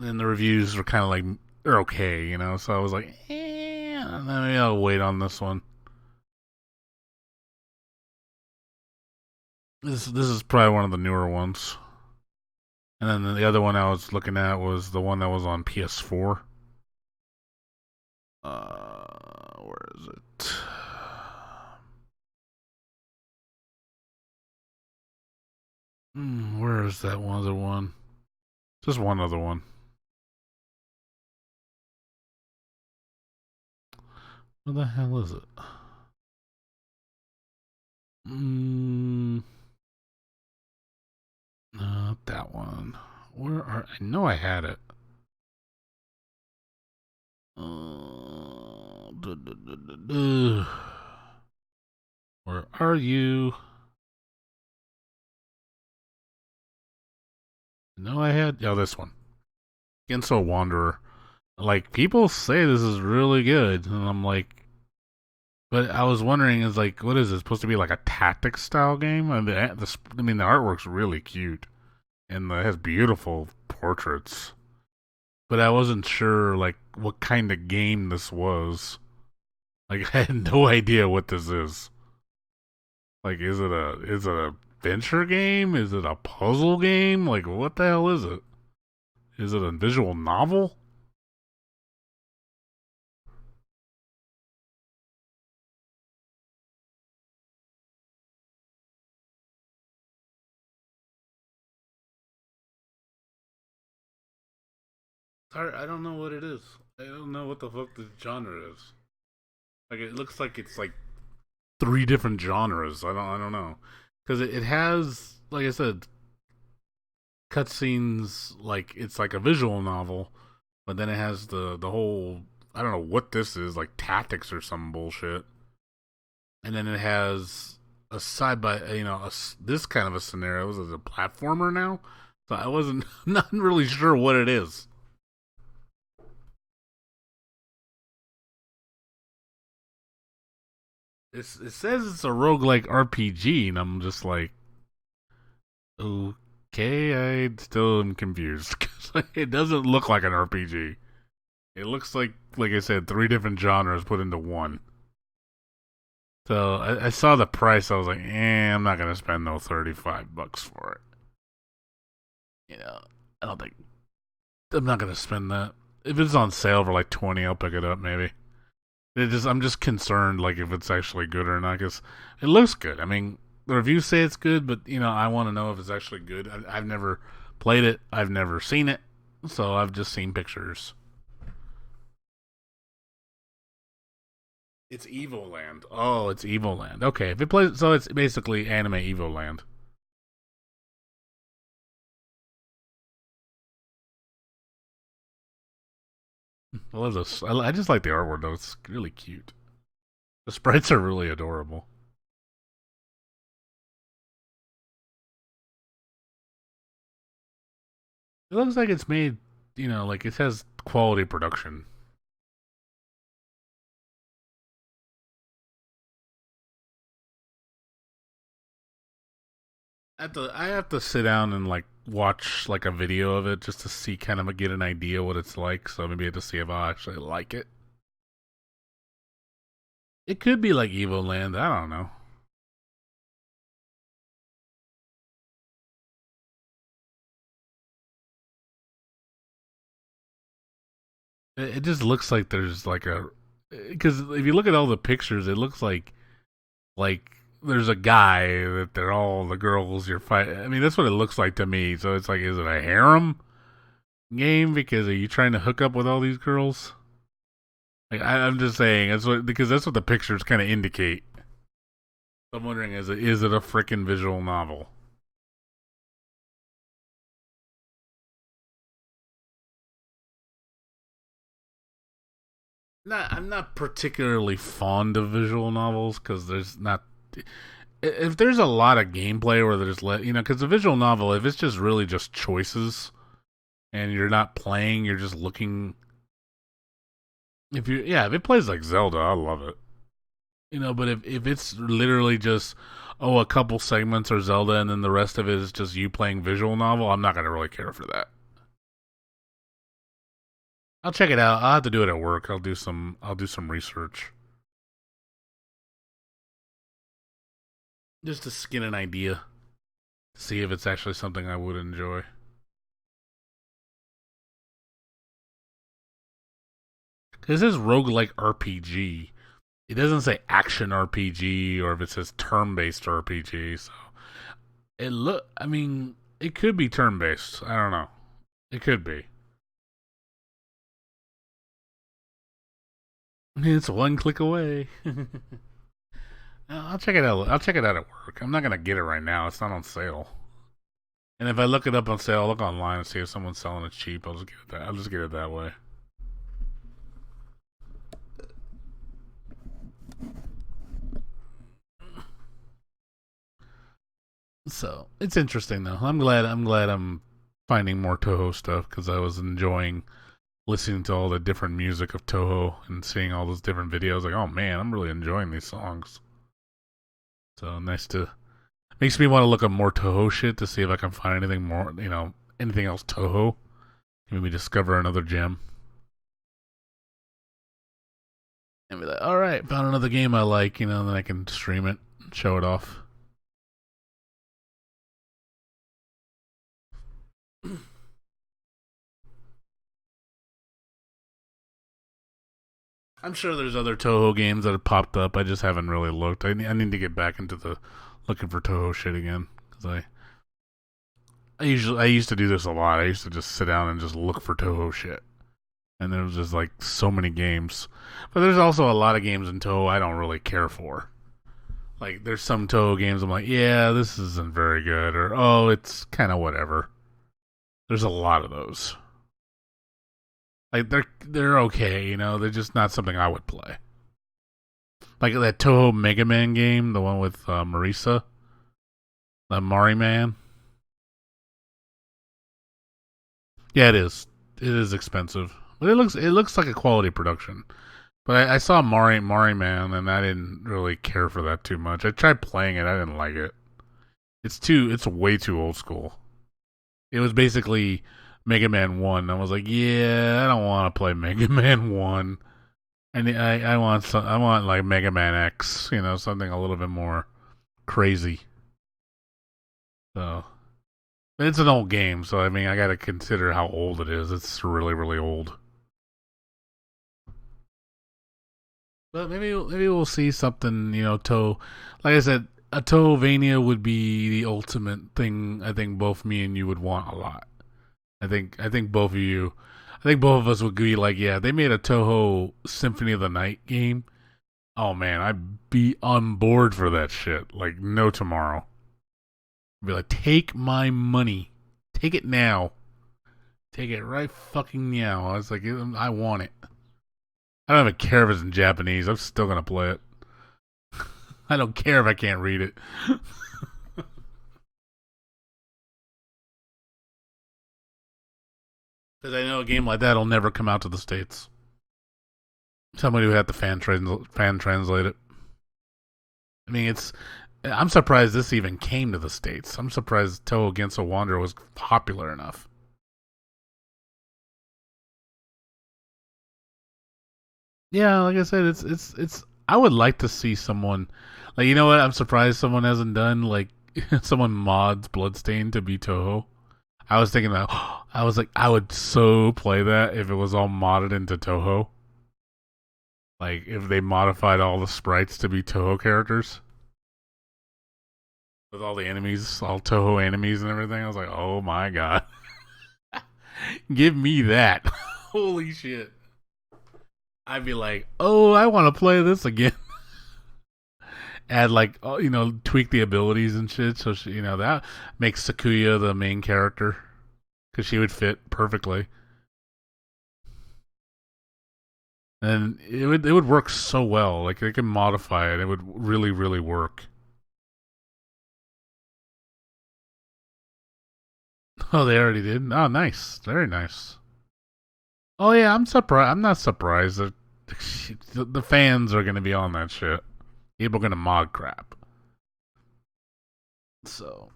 Speaker 1: And the reviews were kind of like they're okay, So I was like, maybe I'll wait on this one. This is probably one of the newer ones. And then the other one I was looking at was the one that was on PS4. Where is it? Where is that one other one? Just one other one. Where the hell is it? Not that one. I know I had it. Where are you? No, I had. Oh, this one. Genso Wanderer. Like, people say this is really good. And I'm like, but I was wondering, is like, what is it supposed to be like a tactics style game? And I mean, the artwork's really cute. And it has beautiful portraits. But I wasn't sure, like, what kind of game this was. Like, I had no idea what this is. Like, is it a adventure game? Is it a puzzle game? Like, what the hell is it? Is it a visual novel? Sorry, I don't know what it is. I don't know what the fuck the genre is. Like, it looks like it's like three different genres. I don't know, because it has, like I said, cutscenes. Like, it's like a visual novel, but then it has the whole, I don't know what this is, like tactics or some bullshit, and then it has a side by, this kind of a scenario. Is it a platformer now? So I wasn't not really sure what it is. It says it's a roguelike RPG, and I'm just like, okay, I still am confused. 'Cause it doesn't look like an RPG. It looks like I said, three different genres put into one. So I saw the price, I was like, I'm not gonna spend no $35 for it. I don't think I'm not gonna spend that. If it's on sale for like 20, I'll pick it up maybe. I'm just concerned, like, if it's actually good or not, because it looks good. I mean, the reviews say it's good, but I want to know if it's actually good. I've never played it. I've never seen it, so I've just seen pictures. It's Evoland. Oh, it's Evoland. Okay, if it plays, so it's basically anime Evoland. I love this. I just like the artwork though. It's really cute. The sprites are really adorable. It looks like it's made, like it has quality production. I have to sit down and like watch like a video of it just to see kind of get an idea what it's like. So maybe I have to see if I actually like it. It could be like Evoland. I don't know. It just looks like there's like a, because if you look at all the pictures, it looks like there's a guy that they're all the girls you're fighting. I mean, that's what it looks like to me. So it's like, is it a harem game? Because are you trying to hook up with all these girls? Like, I'm just saying, that's what the pictures kind of indicate. I'm wondering, is it a freaking visual novel? I'm not particularly fond of visual novels because there's not. If there's a lot of gameplay where there's because a visual novel, if it's just really just choices and you're not playing, you're just looking. If it plays like Zelda, I love it. But if it's literally just, a couple segments are Zelda and then the rest of it is just you playing visual novel, I'm not gonna really care for that. I'll check it out. I'll have to do it at work. I'll do some research just to get an idea, to see if it's actually something I would enjoy. This is roguelike RPG. It doesn't say action RPG or if it says turn-based RPG. So I mean, it could be turn-based. I don't know. It could be. It's one click away. I'll check it out. I'll check it out at work. I'm not gonna get it right now. It's not on sale. And if I look it up on sale, I'll look online and see if someone's selling it cheap. I'll just get it that way. So it's interesting though. I'm glad I'm finding more Toho stuff because I was enjoying listening to all the different music of Toho and seeing all those different videos. Like, oh man, I'm really enjoying these songs. So nice to makes me want to look up more Toho shit to see if I can find anything more, anything else Toho. Maybe discover another gem. And be like, all right, found another game I like, then I can stream it and show it off. I'm sure there's other Toho games that have popped up. I just haven't really looked. I need to get back into the looking for Toho shit again because I used to do this a lot. I used to just sit down and just look for Toho shit, and there was just like so many games. But there's also a lot of games in Toho I don't really care for. Like there's some Toho games I'm like, yeah, this isn't very good, or oh, it's kind of whatever. There's a lot of those. Like they're okay, they're just not something I would play. Like that Toho Mega Man game, the one with Marisa, the Mari Man. Yeah, it is. It is expensive, but it looks like a quality production. But I saw Mari Man, and I didn't really care for that too much. I tried playing it, I didn't like it. It's way too old school. It was basically Mega Man 1. I was like, yeah, I don't want to play Mega Man 1. And I want like Mega Man X, something a little bit more crazy. So, but it's an old game, so I mean, I got to consider how old it is. It's really, really old. But maybe we'll see something, Toe. Like I said, a Toevania would be the ultimate thing. I think both me and you would want a lot. I think both of you, I think both of us would be like, yeah, they made a Toho Symphony of the Night game. Oh man, I'd be on board for that shit. Like no tomorrow. I'd be like, take my money, take it now, take it right fucking now. I was like, I want it. I don't even care if it's in Japanese. I'm still gonna play it. I don't care if I can't read it. Because I know a game like that will never come out to the States. Somebody would have to fan translate it. I mean, I'm surprised this even came to the States. I'm surprised Toho Against a Wanderer was popular enough. Yeah, like I said, it's. I would like to see someone, like you know what? I'm surprised someone hasn't done like someone mods Bloodstain to be Toho. I was thinking that I was like, I would so play that if it was all modded into Toho. Like if they modified all the sprites to be Toho characters with all the enemies, all Toho enemies and everything. I was like, oh my god, give me that! Holy shit! I'd be like, oh, I want to play this again. Add like, tweak the abilities and shit. So she, that makes Sakuya the main character because she would fit perfectly. And it would work so well. Like they can modify it. It would really, really work. Oh, they already did. Oh, nice, very nice. Oh yeah, I'm surprised. I'm not surprised that the fans are gonna be on that shit. People are gonna mod crap. So,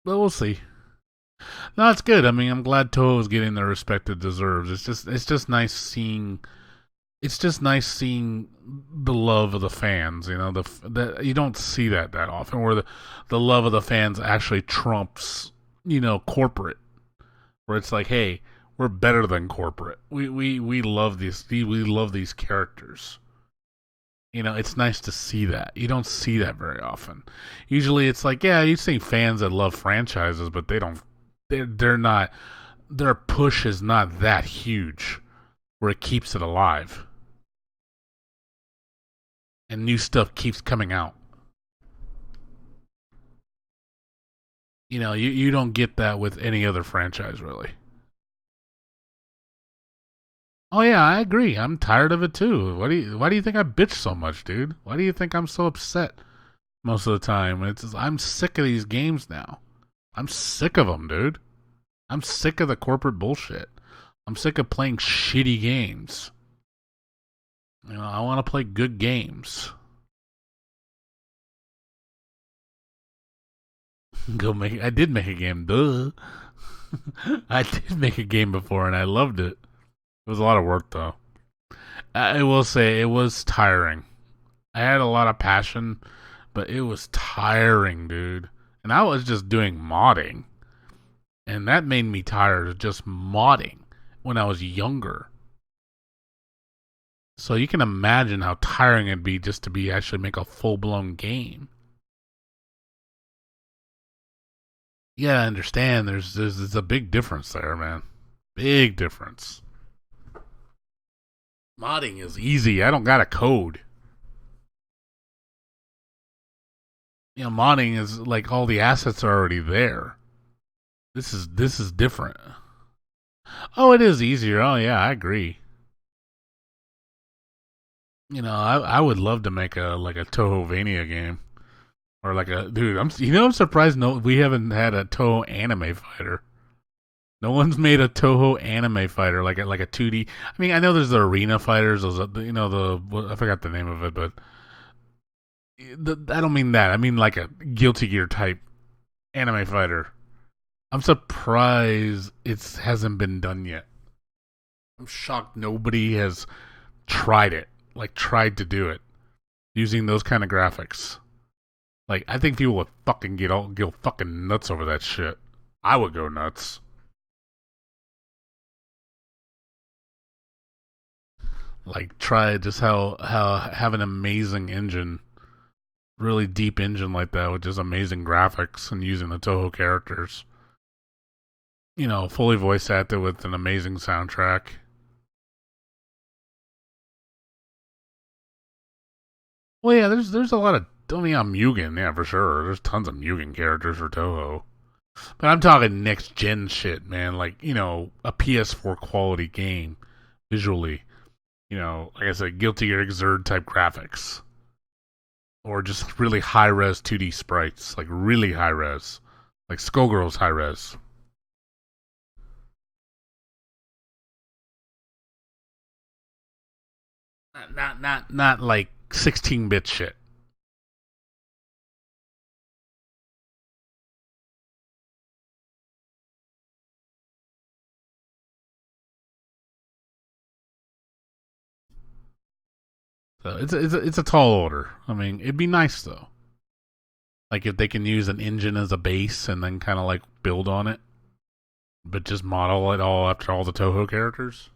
Speaker 1: but we'll see. No, it's good. I mean, I'm glad Toho is getting the respect it deserves. It's just nice seeing. It's just nice seeing the love of the fans. You don't see that often, where the love of the fans actually trumps, corporate. Where it's like, hey, we're better than corporate. We love these characters. It's nice to see that. You don't see that very often. Usually it's like, yeah, you see fans that love franchises, but they're not, their push is not that huge where it keeps it alive. And new stuff keeps coming out. You don't get that with any other franchise, really. Oh yeah, I agree. I'm tired of it too. Why do you think I bitch so much, dude? Why do you think I'm so upset most of the time. It's just, I'm sick of these games now. I'm sick of them, dude. I'm sick of the corporate bullshit. I'm sick of playing shitty games. You know, I want to play good games. I did make a game, duh. I did make a game before and I loved it. It was a lot of work though. I will say it was tiring. I had a lot of passion, but it was tiring, dude. And I was just doing modding. And that made me tired of just modding when I was younger. So you can imagine how tiring it'd be just to be actually make a full-blown game. Yeah, I understand. There's a big difference there, man. Big difference. Modding is easy. I don't got a code. You know, modding is like all the assets are already there. This is different. Oh, it is easier. Oh yeah, I agree. You know, I would love to make a Tohovania game. Or like a dude, I'm surprised we haven't had a Toho anime fighter. No one's made a Toho anime fighter like a 2D. I mean, I know there's the arena fighters, those I forgot the name of it, but I don't mean that. I mean like a Guilty Gear type anime fighter. I'm surprised it hasn't been done yet. I'm shocked nobody has tried it, like tried to do it using those kind of graphics. Like, I think people would fucking go fucking nuts over that shit. I would go nuts. Like, try just how have an amazing engine, really deep engine like that with just amazing graphics and using the Toho characters. You know, fully voice acted with an amazing soundtrack. Well, yeah, there's a lot of. I mean, Mugen, yeah, for sure. There's tons of Mugen characters for Toho. But I'm talking next gen shit, man. Like, you know, a PS4 quality game visually. You know, like I said, Guilty Gear Xrd type graphics. Or just really high res 2D sprites. Like, really high res. Like Skullgirls high res. Not like 16-bit shit. So it's a tall order. I mean, it'd be nice though. Like if they can use an engine as a base and then kind of like build on it, but just model it all after all the Toho characters.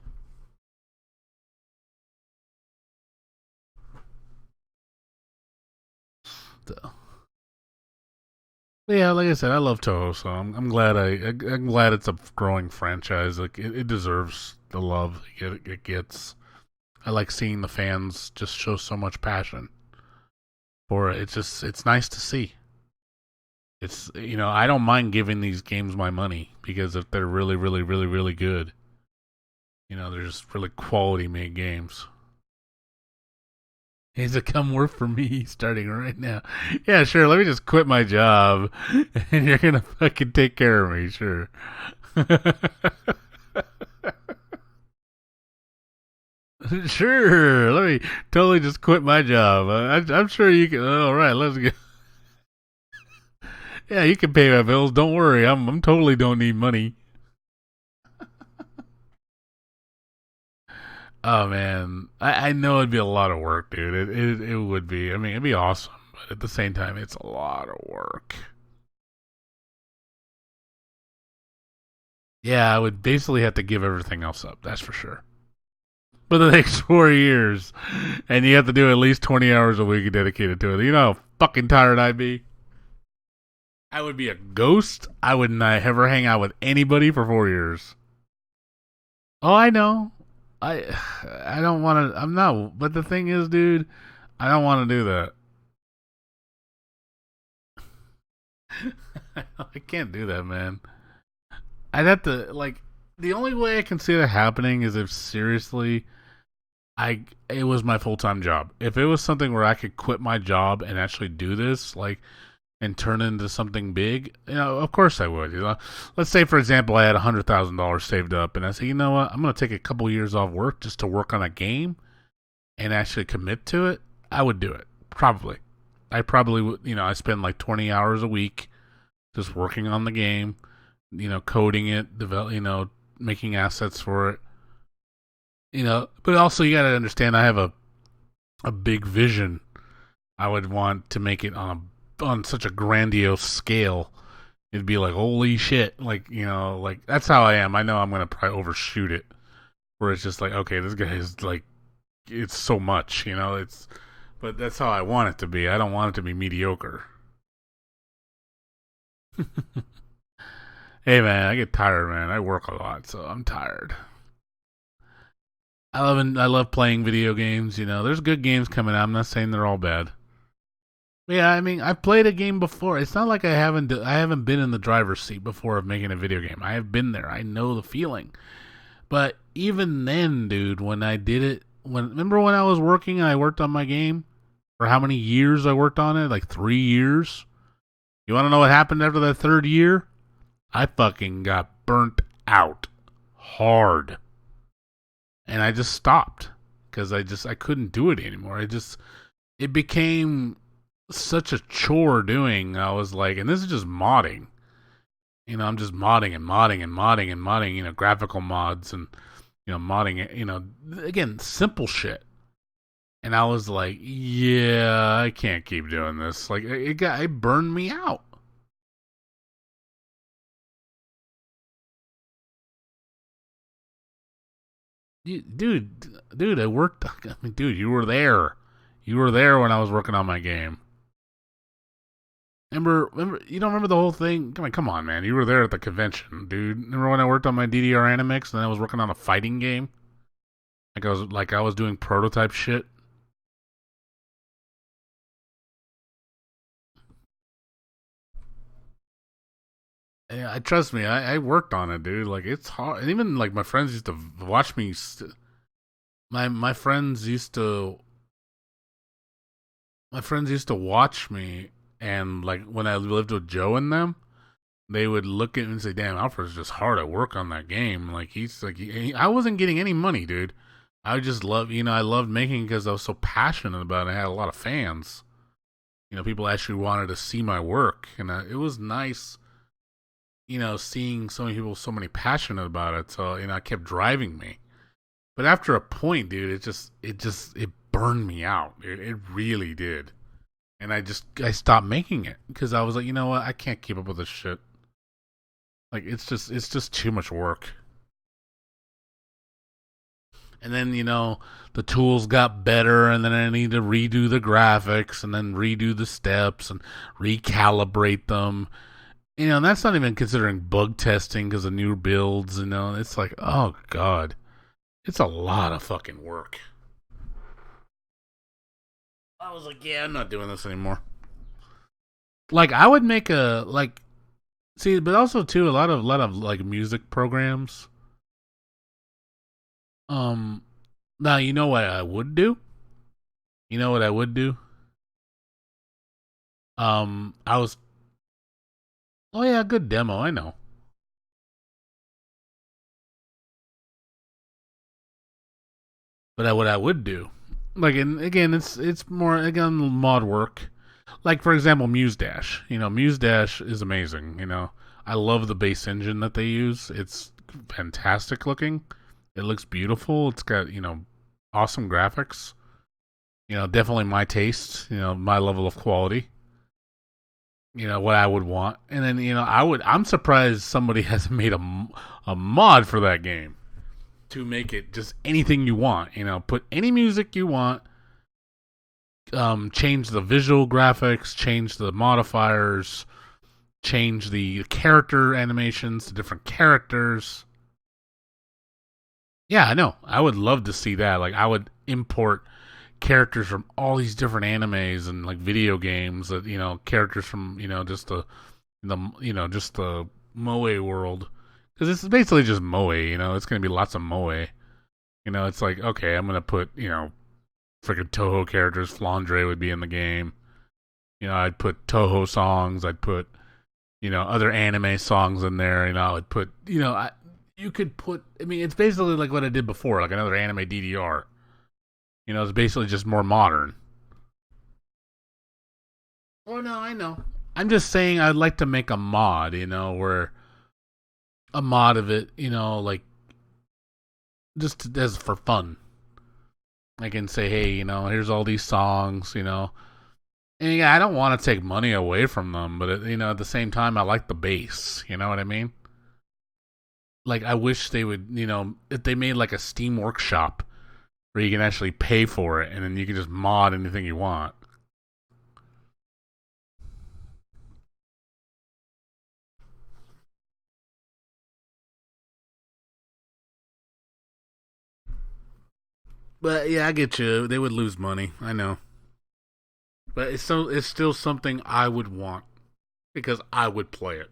Speaker 1: So, yeah, like I said, I love Toho, so I'm glad I'm glad it's a growing franchise. Like it deserves the love it gets. I like seeing the fans just show so much passion for it. It's nice to see. It's I don't mind giving these games my money because if they're really really really really good, they're just really quality made games. He's a come work for me starting right now. Yeah, sure. Let me just quit my job, and you're gonna fucking take care of me. Sure. Sure. Let me totally just quit my job. I'm sure you can. All right, let's go. Yeah, you can pay my bills. Don't worry. I'm totally don't need money. Oh man, I know it'd be a lot of work, dude. It would be. I mean, it'd be awesome, but at the same time, it's a lot of work. Yeah, I would basically have to give everything else up. That's for sure. For the next 4 years, and you have to do at least 20 hours a week dedicated to it. You know how fucking tired I'd be. I would be a ghost. I would not ever hang out with anybody for 4 years. Oh, I know. I don't want to. I'm not. But the thing is, dude, I don't want to do that. I can't do that, man. I'd have to like. The only way I can see that happening is if seriously it was my full-time job. If it was something where I could quit my job and actually do this, like, and turn into something big, of course I would. Let's say, for example, I had $100,000 saved up, and I say, you know what, I'm going to take a couple years off work just to work on a game and actually commit to it. I would do it, probably. I probably would. I spend like 20 hours a week just working on the game, coding it, making assets for it. But also you got to understand, I have a big vision. I would want to make it on such a grandiose scale. It'd be like, holy shit. Like, like that's how I am. I know I'm going to probably overshoot it, where it's just like, okay, this guy is like, it's so much, but that's how I want it to be. I don't want it to be mediocre. Hey man, I get tired, man. I work a lot, so I'm tired. I love playing video games. There's good games coming out. I'm not saying they're all bad. But yeah, I mean, I've played a game before. It's not like I haven't been in the driver's seat before of making a video game. I have been there. I know the feeling. But even then, dude, when I did it, remember when I was working and I worked on my game? For how many years I worked on it? Like 3 years? You want to know what happened after that third year? I fucking got burnt out hard. And I just stopped because I couldn't do it anymore. It became such a chore doing. I was like, and this is just modding. I'm just modding and modding and modding and modding, graphical mods and, modding it, again, simple shit. And I was like, yeah, I can't keep doing this. Like, it burned me out. Dude, I worked. I mean, dude, you were there. You were there when I was working on my game. Remember? You don't remember the whole thing? Come on, man. You were there at the convention, dude. Remember when I worked on my DDR Animix and I was working on a fighting game? I was doing prototype shit. Yeah, trust me. I worked on it, dude. Like it's hard, and even like my friends used to watch me. My friends used to. My friends used to watch me, and like when I lived with Joe and them, they would look at me and say, "Damn, Alfred's just hard at work on that game." Like he's like, I wasn't getting any money, dude. I just love, I loved making it because I was so passionate about it. I had a lot of fans. People actually wanted to see my work, and it was nice. Seeing so many people so many passionate about it. So, it kept driving me. But after a point, dude, it burned me out. It really did. And I stopped making it because I was like, you know what? I can't keep up with this shit. Like, it's just too much work. And then, the tools got better, and then I need to redo the graphics, and then redo the steps, and recalibrate them. And that's not even considering bug testing because of new builds. It's like, oh god, it's a lot of fucking work. I was like, yeah, I'm not doing this anymore. Like, I would make but also too a lot of like music programs. Now you know what I would do. You know what I would do. I was. Oh yeah, good demo. I know. But what I would do, like, and again, it's more again mod work. Like for example, Muse Dash. Muse Dash is amazing. I love the base engine that they use. It's fantastic looking. It looks beautiful. It's got awesome graphics. Definitely my taste. My level of quality. What I would want. And then, I'm surprised somebody hasn't made a mod for that game to make it just anything you want. Put any music you want, change the visual graphics, change the modifiers, change the character animations to different characters. Yeah, I know. I would love to see that. Like, I would import characters from all these different animes and like video games that characters from just the moe world, because it's basically just moe. It's going to be lots of moe. You know, it's like, okay, I'm gonna put, you know, freaking Toho characters. Flandre would be in the game. You know, I'd put Toho songs. I'd put, you know, other anime songs in there. You know, I'd put, you know, you could put. I mean, it's basically like what I did before, like another anime DDR. You know, it's basically just more modern. Oh no, I know. I'm just saying I'd like to make a mod. You know, where a mod of it. You know, like just as for fun. I can say, hey, you know, here's all these songs. You know, and yeah, I don't want to take money away from them, but you know, at the same time, I like the bass. You know what I mean? Like, I wish they would, you know, if they made like a Steam Workshop where you can actually pay for it, and then you can just mod anything you want. But yeah, I get you. They would lose money. I know, but it's still something I would want because I would play it.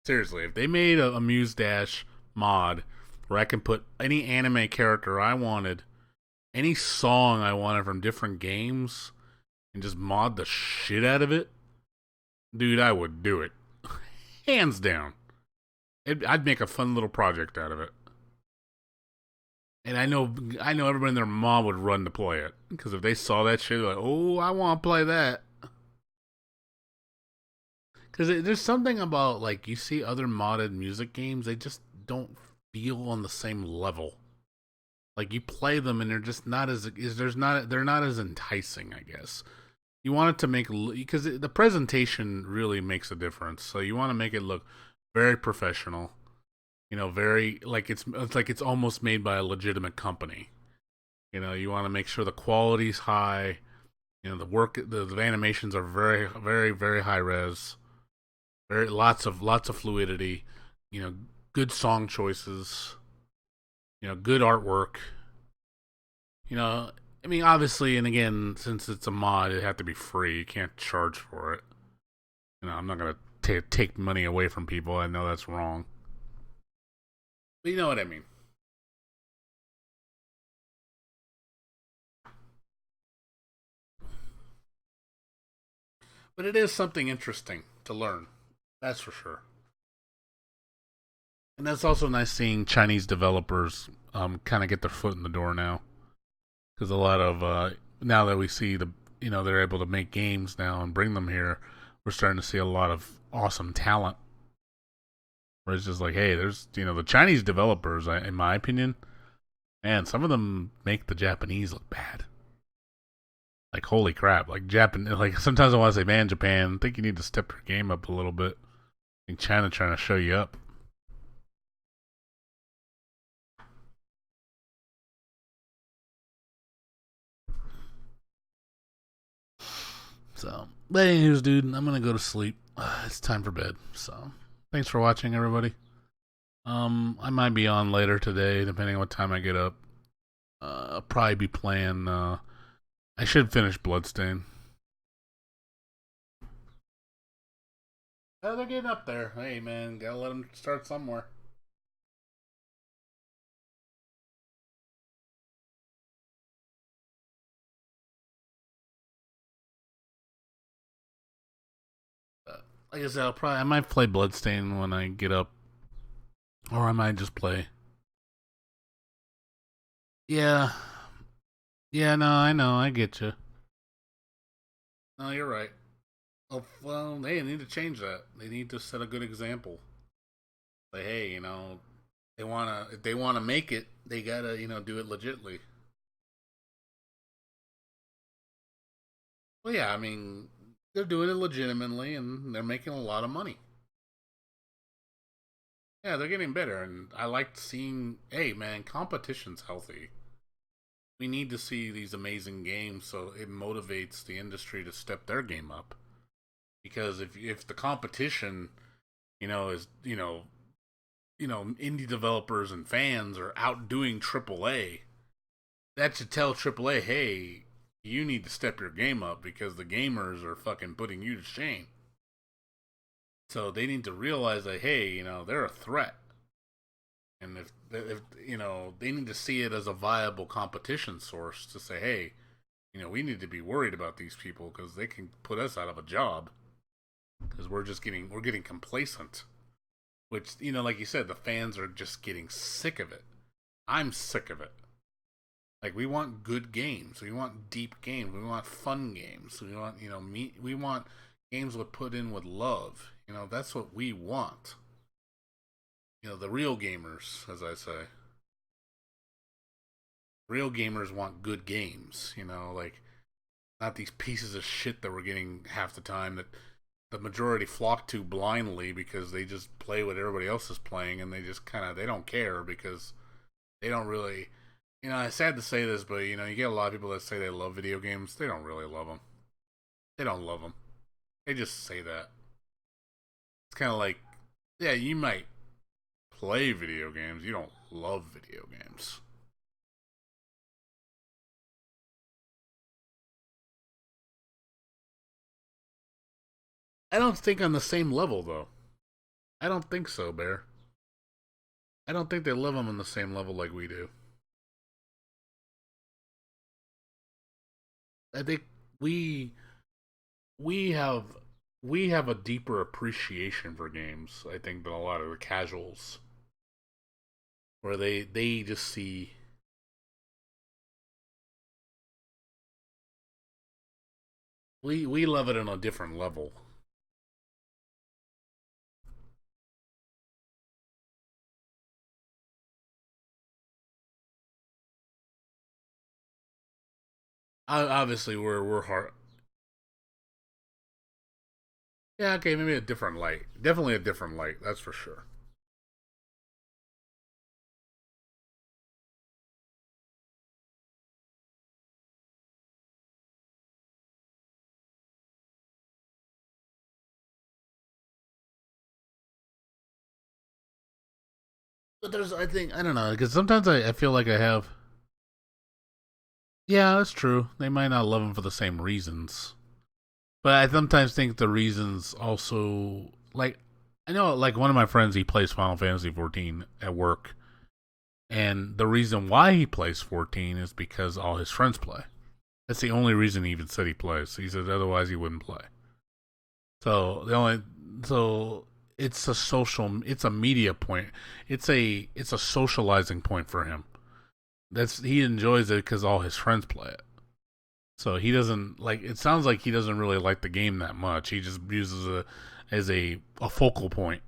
Speaker 1: Seriously, if they made a Muse Dash mod where I can put any anime character I wanted, any song I wanted from different games, and just mod the shit out of it, dude, I would do it. Hands down. I'd make a fun little project out of it. And I know everybody and their mom would run to play it. Because if they saw that shit, they're like, oh, I want to play that. Because there's something about, like, you see other modded music games, they just don't feel on the same level. Like, you play them and they're just not as, they're not as enticing, I guess. You want it to make, because the presentation really makes a difference. So you want to make it look very professional. You know, very, like, it's almost made by a legitimate company. You know, you want to make sure the quality's high. You know, the animations are very, very, very high res. Very lots of fluidity. You know, good song choices. You know, good artwork. You know, I mean, obviously, and again, since it's a mod, it had to be free. You can't charge for it. You know, I'm not gonna take money away from people. I know that's wrong. But you know what I mean. But it is something interesting to learn. That's for sure. And that's also nice seeing Chinese developers kind of get their foot in the door now. Because a lot of, now that we see you know, they're able to make games now and bring them here, we're starting to see a lot of awesome talent. Where it's just like, hey, there's, you know, the Chinese developers, in my opinion, man, some of them make the Japanese look bad. Like, holy crap. Like, sometimes I want to say, man, Japan, I think you need to step your game up a little bit. I think China trying to show you up. So, but anyways, dude, I'm gonna go to sleep. It's time for bed. So, thanks for watching, everybody. I might be on later today, depending on what time I get up. I'll probably be playing. I should finish Bloodstain. Oh, they're getting up there. Hey, man, gotta let them start somewhere. Like I said, I might play Bloodstain when I get up, or I might just play. Yeah, yeah, no, I know, I get you. No, you're right. Oh, well, they need to change that. They need to set a good example. Like, hey, you know, if they wanna make it, they gotta, you know, do it legitly. Well, yeah, I mean, they're doing it legitimately, and they're making a lot of money. Yeah, they're getting better, and I like seeing. Hey, man, competition's healthy. We need to see these amazing games, so it motivates the industry to step their game up. Because if the competition, you know, is indie developers and fans are outdoing AAA, that should tell AAA, hey, you need to step your game up because the gamers are fucking putting you to shame. So they need to realize that, hey, you know, they're a threat. And if they need to see it as a viable competition source to say, hey, we need to be worried about these people because they can put us out of a job because we're getting complacent. Which, like you said, the fans are just getting sick of it. I'm sick of it. Like, we want good games. We want deep games. We want fun games. We want, we want games put in with love. That's what we want. The real gamers, as I say. Real gamers want good games, like, not these pieces of shit that we're getting half the time that the majority flock to blindly because they just play what everybody else is playing, and they just they don't care because they don't really, it's sad to say this, but you get a lot of people that say they love video games. They don't really love them. They don't love them. They just say that. It's kind of like, yeah, you might play video games, you don't love video games. I don't think on the same level, though. I don't think so, Bear. I don't think they love them on the same level like we do. I think we have a deeper appreciation for games, I think, than a lot of the casuals. Where they just see we love it on a different level. Obviously, we're hard. Yeah, okay, maybe a different light. Definitely a different light. That's for sure. But I don't know, because sometimes I feel like I have. Yeah, that's true. They might not love him for the same reasons. But I sometimes think the reasons also, like, I know, like, one of my friends, he plays Final Fantasy 14 at work. And the reason why he plays 14 is because all his friends play. That's the only reason he even said he plays. He said otherwise he wouldn't play. So it's a media point. It's a socializing point for him. He enjoys it because all his friends play it. So he doesn't like. It sounds like he doesn't really like the game that much. He just uses it as a focal point.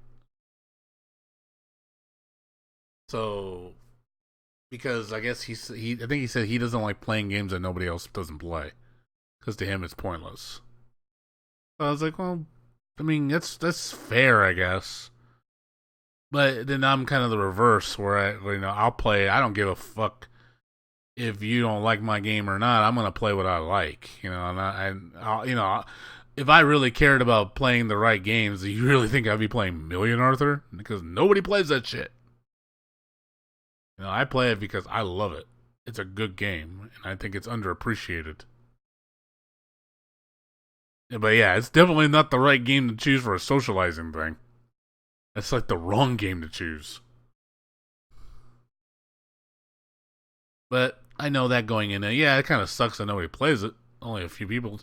Speaker 1: So because I guess I think he said he doesn't like playing games that nobody else doesn't play because to him it's pointless. So I was like, well, I mean that's fair, I guess. But then I'm kind of the reverse, where I'll play. I don't give a fuck if you don't like my game or not. I'm gonna play what I like, I'll, if I really cared about playing the right games, do you really think I'd be playing Million Arthur? Because nobody plays that shit. I play it because I love it. It's a good game, and I think it's underappreciated. But yeah, it's definitely not the right game to choose for a socializing thing. It's like the wrong game to choose. But I know that going in there, yeah, it kind of sucks that nobody plays it. Only a few people.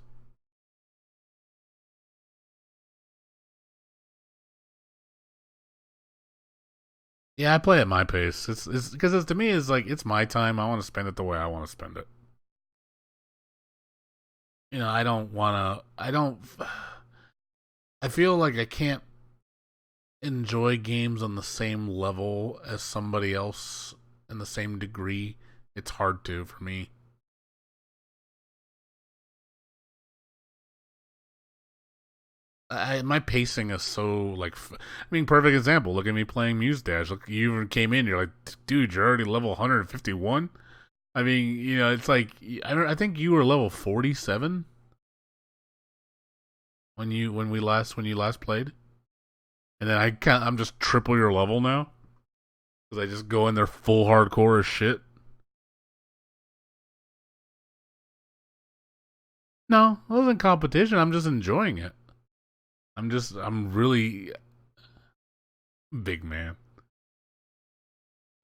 Speaker 1: Yeah, I play at my pace. It's because to me, it's like it's my time. I want to spend it the way I want to spend it. I don't want to. I don't. I feel like I can't enjoy games on the same level as somebody else in the same degree. It's hard to for me. My pacing is so like. I mean, perfect example. Look at me playing Muse Dash. Look, you even came in. You're like, dude, you're already level 151. I mean, it's like I think you were level 47 when you last played, and then I'm just triple your level now because I just go in there full hardcore as shit. No, it wasn't competition. I'm just enjoying it. I'm really big man.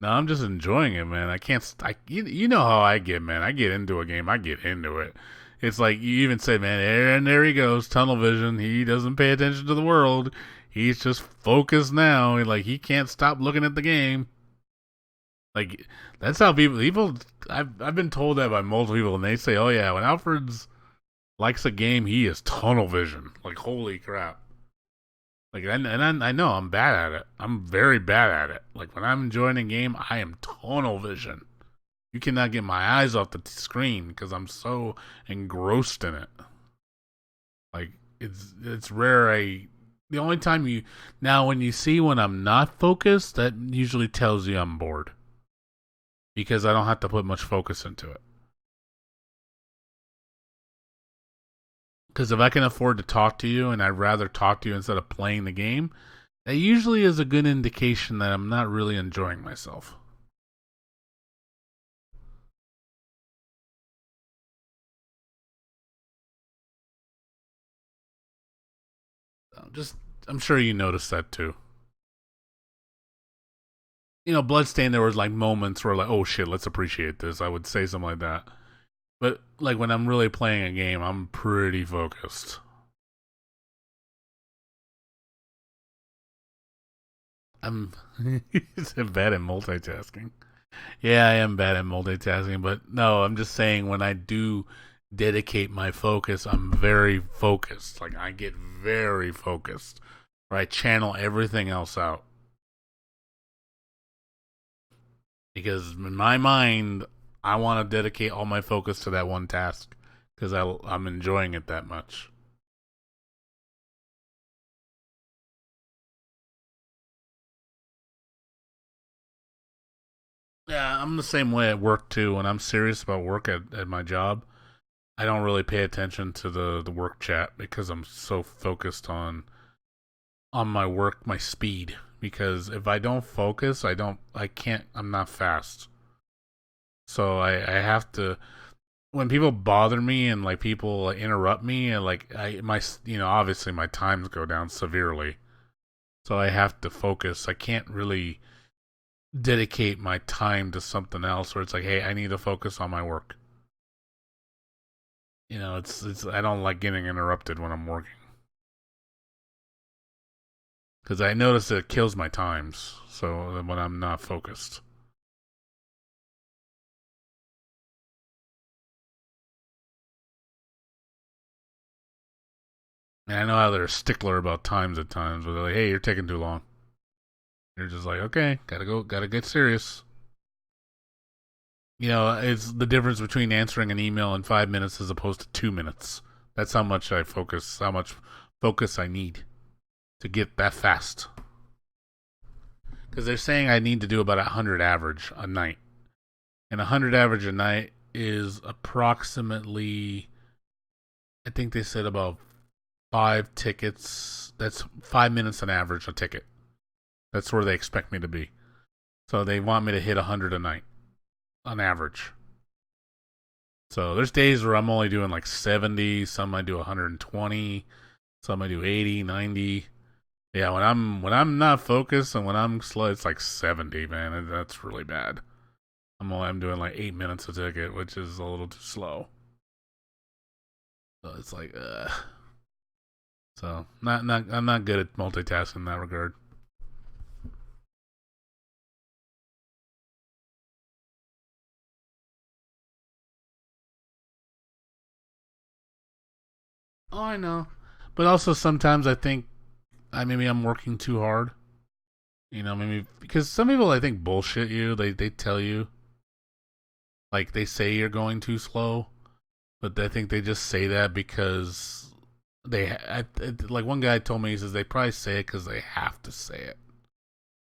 Speaker 1: No, I'm just enjoying it, man. I can't. You know how I get, man. I get into a game. I get into it. It's like you even say, man, and there he goes, tunnel vision. He doesn't pay attention to the world. He's just focused now. Like he can't stop looking at the game. Like that's how people. I've been told that by multiple people, and they say, oh yeah, when Alfred's likes a game, he is tunnel vision. Like holy crap. Like I know I'm bad at it. I'm very bad at it. Like when I'm enjoying a game, I am tunnel vision. You cannot get my eyes off the screen because I'm so engrossed in it. Like it's rare. The only time when you see when I'm not focused, that usually tells you I'm bored because I don't have to put much focus into it. Because if I can afford to talk to you and I'd rather talk to you instead of playing the game, that usually is a good indication that I'm not really enjoying myself. Just, I'm sure you noticed that too. You know, Bloodstain, there was like moments where like, oh shit, let's appreciate this. I would say something like that. But like when I'm really playing a game, I'm pretty focused. I'm bad at multitasking. Yeah, I am bad at multitasking, but no, I'm just saying when I do dedicate my focus, I'm very focused. Like I get very focused. Or I channel everything else out. Because in my mind, I want to dedicate all my focus to that one task because I'm enjoying it that much. Yeah, I'm the same way at work too. When I'm serious about work at my job, I don't really pay attention to the work chat because I'm so focused on my work, my speed. Because if I don't focus, I can't, I'm not fast. So I have to, when people bother me and like people interrupt me and like obviously my times go down severely. So I have to focus. I can't really dedicate my time to something else where it's like, hey, I need to focus on my work. You know, it's I don't like getting interrupted when I'm working because I notice it kills my times. So when I'm not focused, and I know how they're a stickler about times at times, but they're like, hey, you're taking too long. You're just like, okay, gotta get serious. You know, it's the difference between answering an email in 5 minutes as opposed to 2 minutes. That's how much I focus, how much focus I need to get that fast. Because they're saying I need to do about 100 average a night. And 100 average a night is approximately, I think they said about 5 tickets. That's 5 minutes on average a ticket. That's where they expect me to be. So they want me to hit 100 a night on average. So there's days where I'm only doing like 70, some I do 120, some I do 80, 90. Yeah, when I'm not focused and when I'm slow, it's like 70, man. That's really bad. I'm doing like 8 minutes a ticket, which is a little too slow. So it's like, so not I'm not good at multitasking in that regard. Oh, I know, but also sometimes I think maybe I'm working too hard. You know, maybe because some people I think bullshit you. They tell you like they say you're going too slow, but I think they just say that because like one guy told me he says they probably say it because they have to say it.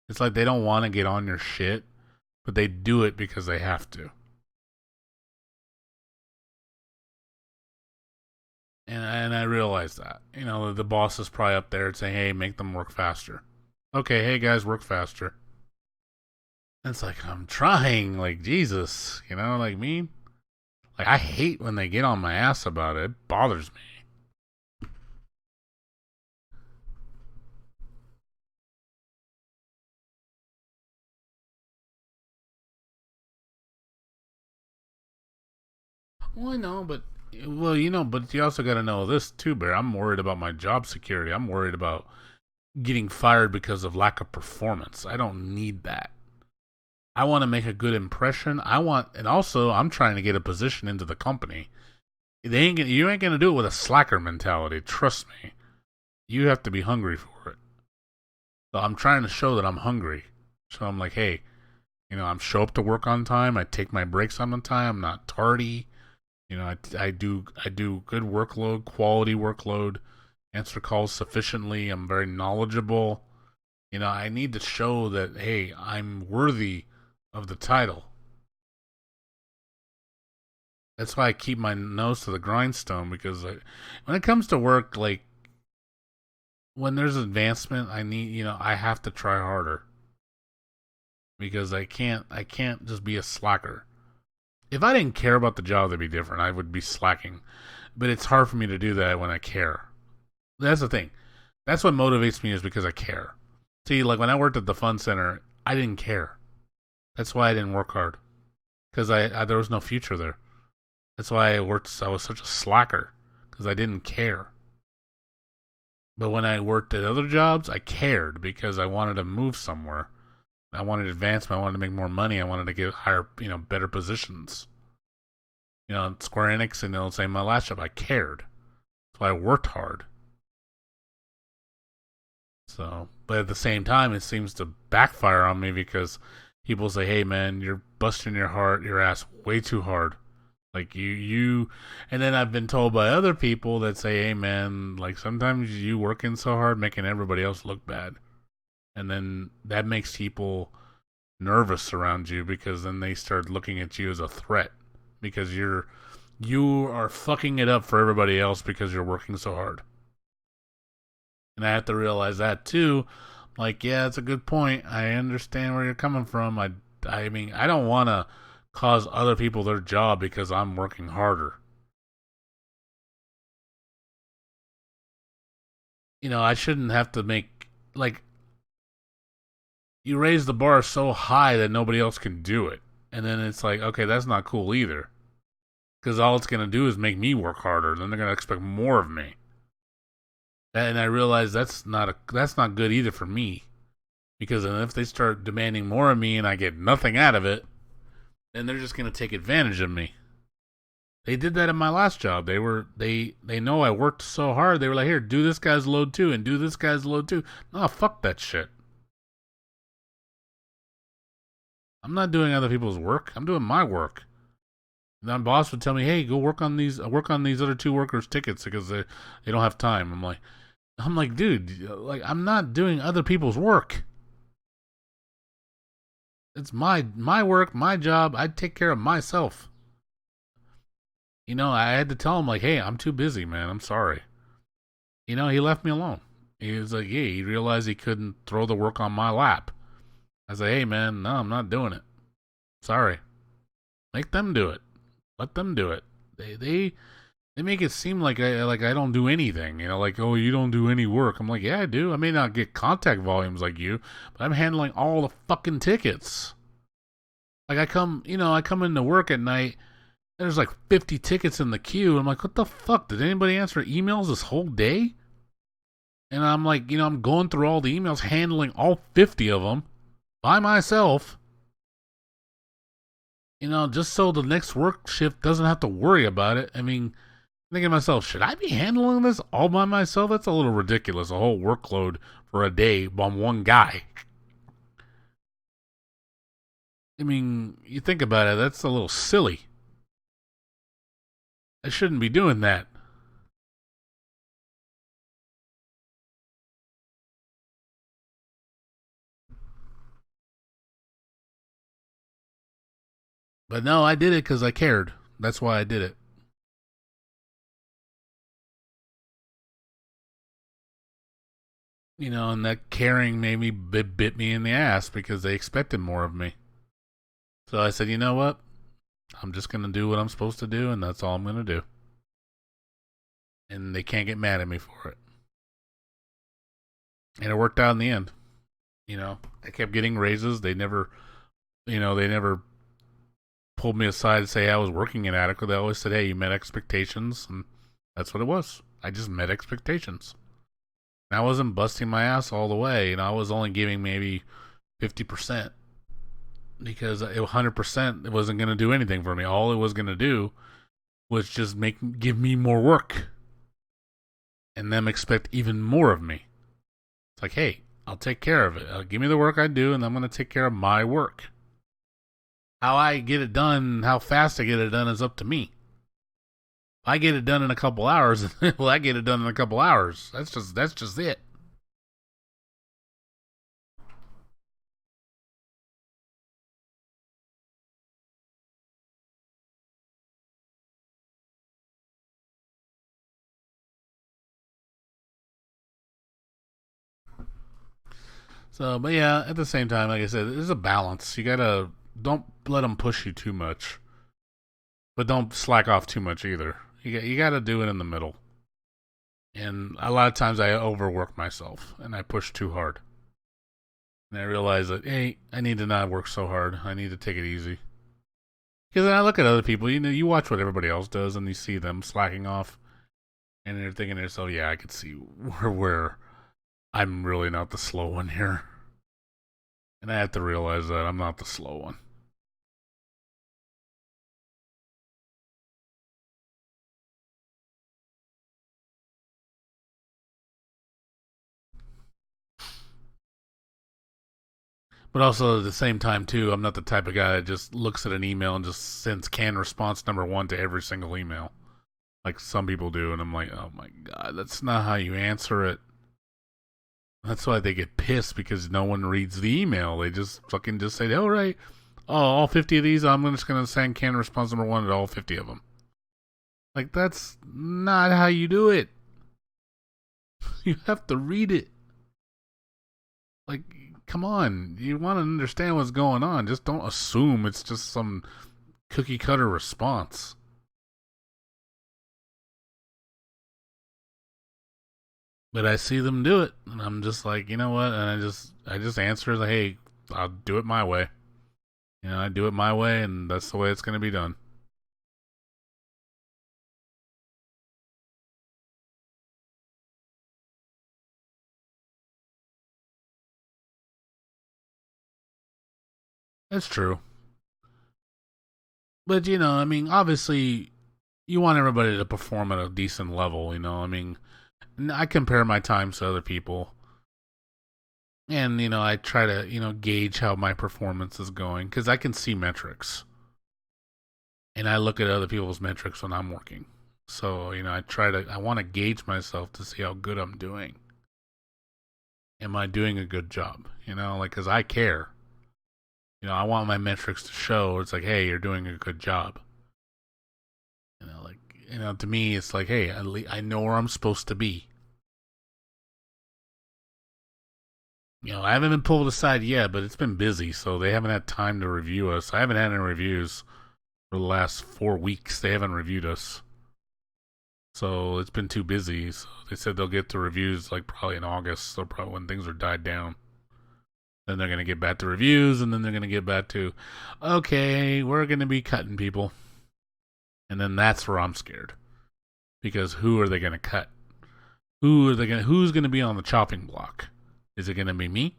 Speaker 1: It's like they don't want to get on your shit, but they do it because they have to. And I realize that. You know, the boss is probably up there saying, "Hey, make them work faster." Okay, hey guys, work faster. And it's like I'm trying, like Jesus, you know, like me. Like I hate when they get on my ass about it. It bothers me. Well, I know, but but you also got to know this too, Bear. I'm worried about my job security. I'm worried about getting fired because of lack of performance. I don't need that. I want to make a good impression. And also I'm trying to get a position into the company. You ain't gonna do it with a slacker mentality. Trust me. You have to be hungry for it. So I'm trying to show that I'm hungry. So I'm like, hey, I'm show up to work on time. I take my breaks on time. I'm not tardy. I do good workload, quality workload, answer calls sufficiently. I'm very knowledgeable. I need to show that, hey, I'm worthy of the title. That's why I keep my nose to the grindstone, because when it comes to work, like when there's advancement, I have to try harder, because I can't just be a slacker. If I didn't care about the job, that'd be different. I would be slacking, but it's hard for me to do that when I care. That's the thing. That's what motivates me, is because I care. See, like when I worked at the fun center, I didn't care. That's why I didn't work hard, because there was no future there. That's why I was such a slacker, because I didn't care. But when I worked at other jobs, I cared, because I wanted to move somewhere. I wanted advancement. I wanted to make more money. I wanted to get higher, better positions. Square Enix, and say my last job, I cared. So I worked hard. So, but at the same time, it seems to backfire on me, because people say, hey man, you're busting your ass way too hard. Like and then I've been told by other people that say, hey man, like sometimes you working so hard, making everybody else look bad. And then that makes people nervous around you, because then they start looking at you as a threat, because you are fucking it up for everybody else because you're working so hard. And I have to realize that too. Like, yeah, it's a good point. I understand where you're coming from. I mean, I don't want to cause other people their job because I'm working harder. I shouldn't have to make, like, you raise the bar so high that nobody else can do it. And then it's like, okay, that's not cool either. Because all it's going to do is make me work harder. Then they're going to expect more of me. And I realize that's not good either for me. Because then if they start demanding more of me and I get nothing out of it, then they're just going to take advantage of me. They did that in my last job. They know I worked so hard. They were like, here, do this guy's load too, and do this guy's load too. No, fuck that shit. I'm not doing other people's work. I'm doing my work. And my boss would tell me, hey, go work on these other two workers' tickets because they don't have time. I'm like, dude, like I'm not doing other people's work. It's my work, my job. I take care of myself. I had to tell him, like, hey, I'm too busy, man. I'm sorry. He left me alone. He was like, yeah, he realized he couldn't throw the work on my lap. I said, hey, man, no, I'm not doing it. Sorry. Make them do it. Let them do it. They make it seem like I don't do anything. Like, oh, you don't do any work. I'm like, yeah, I do. I may not get contact volumes like you, but I'm handling all the fucking tickets. Like I come into work at night. There's like 50 tickets in the queue. I'm like, what the fuck? Did anybody answer emails this whole day? And I'm like, I'm going through all the emails, handling all 50 of them by myself. Just so the next work shift doesn't have to worry about it. I mean, thinking to myself, should I be handling this all by myself? That's a little ridiculous. A whole workload for a day on one guy. I mean, you think about it, that's a little silly. I shouldn't be doing that. But no, I did it because I cared. That's why I did it. And that caring made me bit me in the ass because they expected more of me. So I said, you know what? I'm just going to do what I'm supposed to do, and that's all I'm going to do. And they can't get mad at me for it. And it worked out in the end. I kept getting raises. They never pulled me aside to say I was working inadequate. They always said, "Hey, you met expectations," and that's what it was. I just met expectations. And I wasn't busting my ass all the way. I was only giving maybe 50% because 100% it wasn't going to do anything for me. All it was going to do was just give me more work, and them expect even more of me. It's like, hey, I'll take care of it. Give me the work I do, and I'm going to take care of my work. How I get it done, how fast I get it done is up to me. If I get it done in a couple hours, well, I get it done in a couple hours. That's just it. So, but yeah, at the same time, like I said, there's a balance. You gotta, don't let them push you too much, but don't slack off too much either. You gotta do it in the middle. And a lot of times I overwork myself and I push too hard. And I realize that, hey, I need to not work so hard. I need to take it easy. Because then I look at other people, you watch what everybody else does and you see them slacking off. And you're thinking to yourself, yeah, I could see where I'm really not the slow one here. And I have to realize that I'm not the slow one. But also at the same time, too, I'm not the type of guy that just looks at an email and just sends canned response number 1 to every single email. Like some people do. And I'm like, oh my God, that's not how you answer it. That's why they get pissed, because no one reads the email. They just fucking just say, all right, all 50 of these, I'm just going to send canned response number 1 to all 50 of them. Like, that's not how you do it. You have to read it. Like, come on. You want to understand what's going on. Just don't assume it's just some cookie cutter response. But I see them do it, and I'm just like, you know what? And I just answer like, hey, I'll do it my way. I do it my way, and that's the way it's going to be done. That's true. But, I mean, obviously, you want everybody to perform at a decent level, I mean, I compare my times to other people. And, I try to, gauge how my performance is going, because I can see metrics. And I look at other people's metrics when I'm working. So, I want to gauge myself to see how good I'm doing. Am I doing a good job? Because I care. I want my metrics to show it's like, hey, you're doing a good job. To me, it's like, hey, I know where I'm supposed to be. I haven't been pulled aside yet, but it's been busy, so they haven't had time to review us. I haven't had any reviews for the last 4 weeks. They haven't reviewed us. So it's been too busy. So they said they'll get to reviews like probably in August, so probably when things are died down. Then they're going to get back to reviews, and then they're going to get back to, okay, we're going to be cutting people. And then that's where I'm scared. Because who are they going to cut? Who's going to be on the chopping block? Is it going to be me?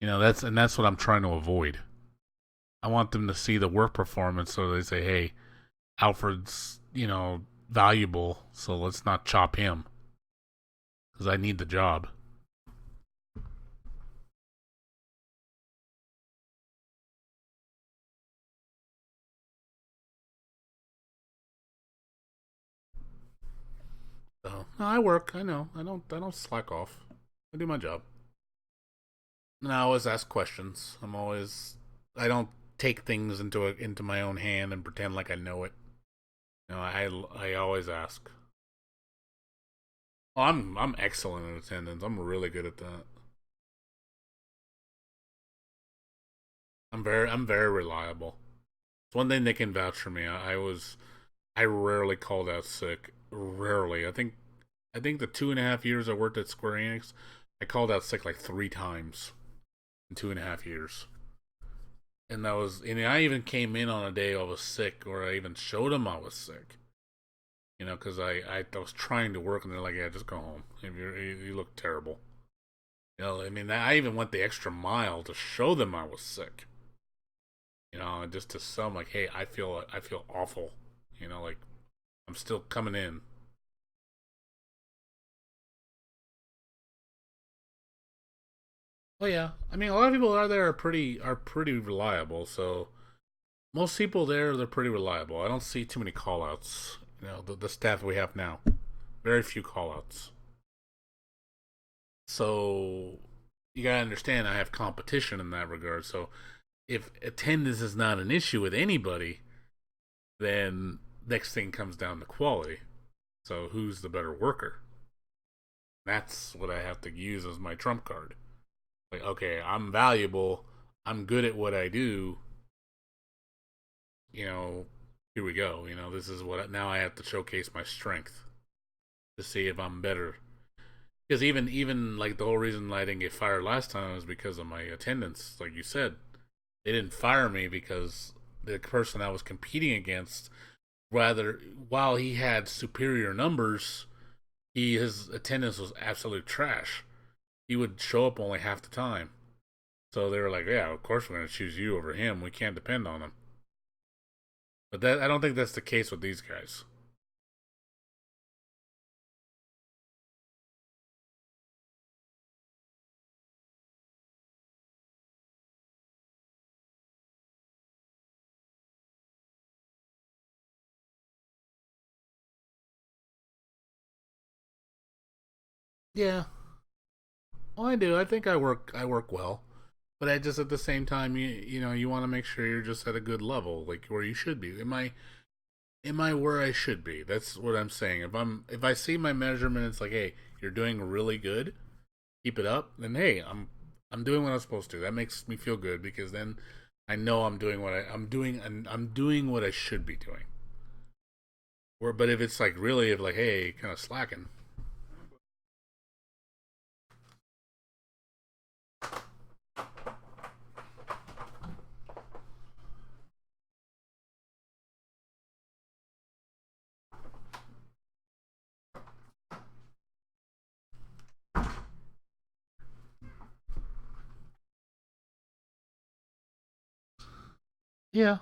Speaker 1: That's what I'm trying to avoid. I want them to see the work performance, so they say, hey, Alfred's, valuable, so let's not chop him. Because I need the job. So, no, I work. I know. I don't slack off. I do my job. And I always ask questions. I don't take things into my own hand and pretend like I know it. I always ask. Oh, I'm excellent at attendance. I'm really good at that. I'm very reliable. It's one thing they can vouch for me. I rarely called out sick. Rarely. I think the 2.5 years I worked at Square Enix, I called out sick like 3 times in 2.5 years.
Speaker 4: and I even came in on a day I was sick, or I even showed them I was sick. Because I was trying to work, and they're like, "Yeah, just go home. You look terrible." I mean, I even went the extra mile to show them I was sick. And just to some like, "Hey, I feel awful." Like I'm still coming in. Well, yeah. I mean, a lot of people there are pretty reliable. So most people there, they're pretty reliable. I don't see too many call outs. The staff we have now, very few call outs. So you gotta understand, I have competition in that regard. So if attendance is not an issue with anybody, then next thing comes down to quality. So who's the better worker? That's what I have to use as my trump card. Like, okay, I'm valuable. I'm good at what I do. You know, Here we go. This is what now I have to showcase my strength to see if I'm better. Because even like the whole reason I didn't get fired last time was because of my attendance. Like you said, they didn't fire me because the person I was competing against, rather, while he had superior numbers, his attendance was absolute trash. He would show up only half the time. So they were like, "Yeah, of course we're going to choose you over him. We can't depend on him." But I don't think that's the case with these guys. Yeah, well, I do. I think I work well, but I just at the same time, you want to make sure you're just at a good level, like where you should be. Am I where I should be? That's what I'm saying. If I see my measurement, it's like, hey, you're doing really good. Keep it up. Then hey, I'm doing what I'm supposed to. That makes me feel good because then I know I'm doing I'm doing, and I'm doing what I should be doing. But if it's like really, if like, hey, kind of slacking. Yeah.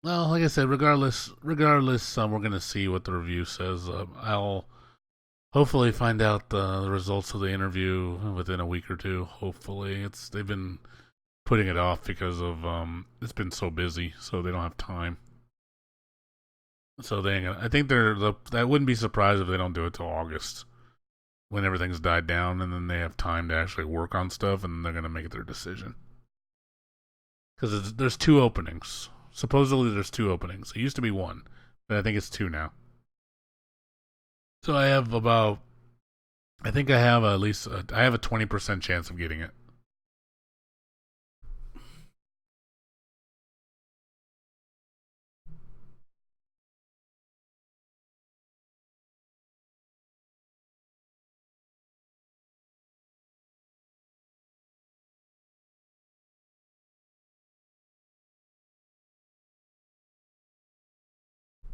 Speaker 4: Well, like I said, regardless, we're gonna see what the review says. I'll hopefully find out the results of the interview within a week or two. Hopefully, they've been putting it off because of it's been so busy, so they don't have time. So they, I think I wouldn't be surprised if they don't do it till August when everything's died down, and then they have time to actually work on stuff, and they're gonna make their decision. Because there's two openings. Supposedly, there's two openings. It used to be one, but I think it's two now. So I have about, I think I have at least, I have a 20% chance of getting it.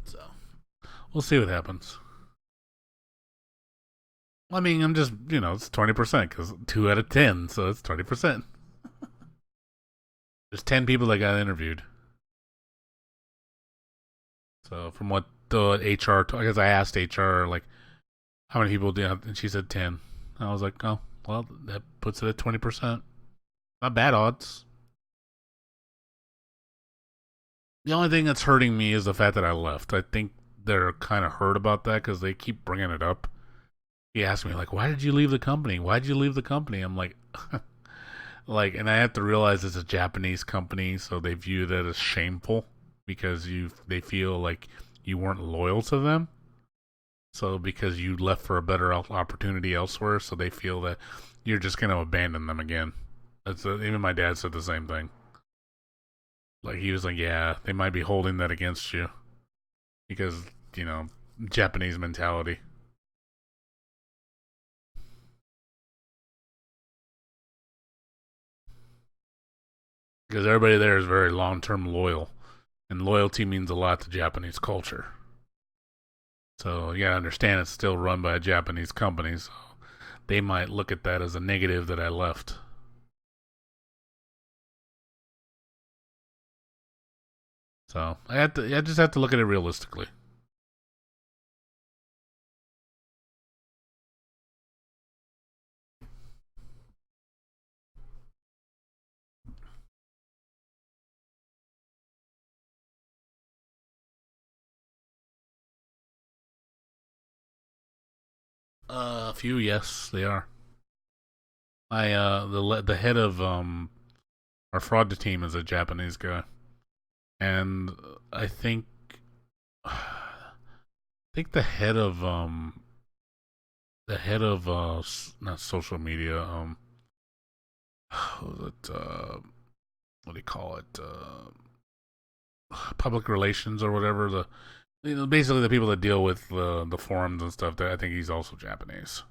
Speaker 4: So we'll see what happens. I mean, I'm just, it's 20% because 2 out of 10, so it's 20%. There's 10 people that got interviewed. So from what the HR, because I asked HR, like, how many people do you have? And she said 10. I was like, oh, well, that puts it at 20%. Not bad odds. The only thing that's hurting me is the fact that I left. I think they're kind of hurt about that because they keep bringing it up. He asked me, like, why did you leave the company? Why did you leave the company? I'm like, and I have to realize it's a Japanese company, so they view that as shameful because they feel like you weren't loyal to them. So because you left for a better opportunity elsewhere, so they feel that you're just going to abandon them again. Even my dad said the same thing. Like he was like, yeah, they might be holding that against you because Japanese mentality. because everybody there is very long-term loyal, and loyalty means a lot to Japanese culture. So you gotta understand it's still run by a Japanese company, so they might look at that as a negative that I left. So I just have to look at it realistically. A few, yes, they are. The head of our fraud team is a Japanese guy, and I think the head of not social media what was it what do you call it public relations or whatever, the basically the people that deal with the forums and stuff, that I think he's also Japanese.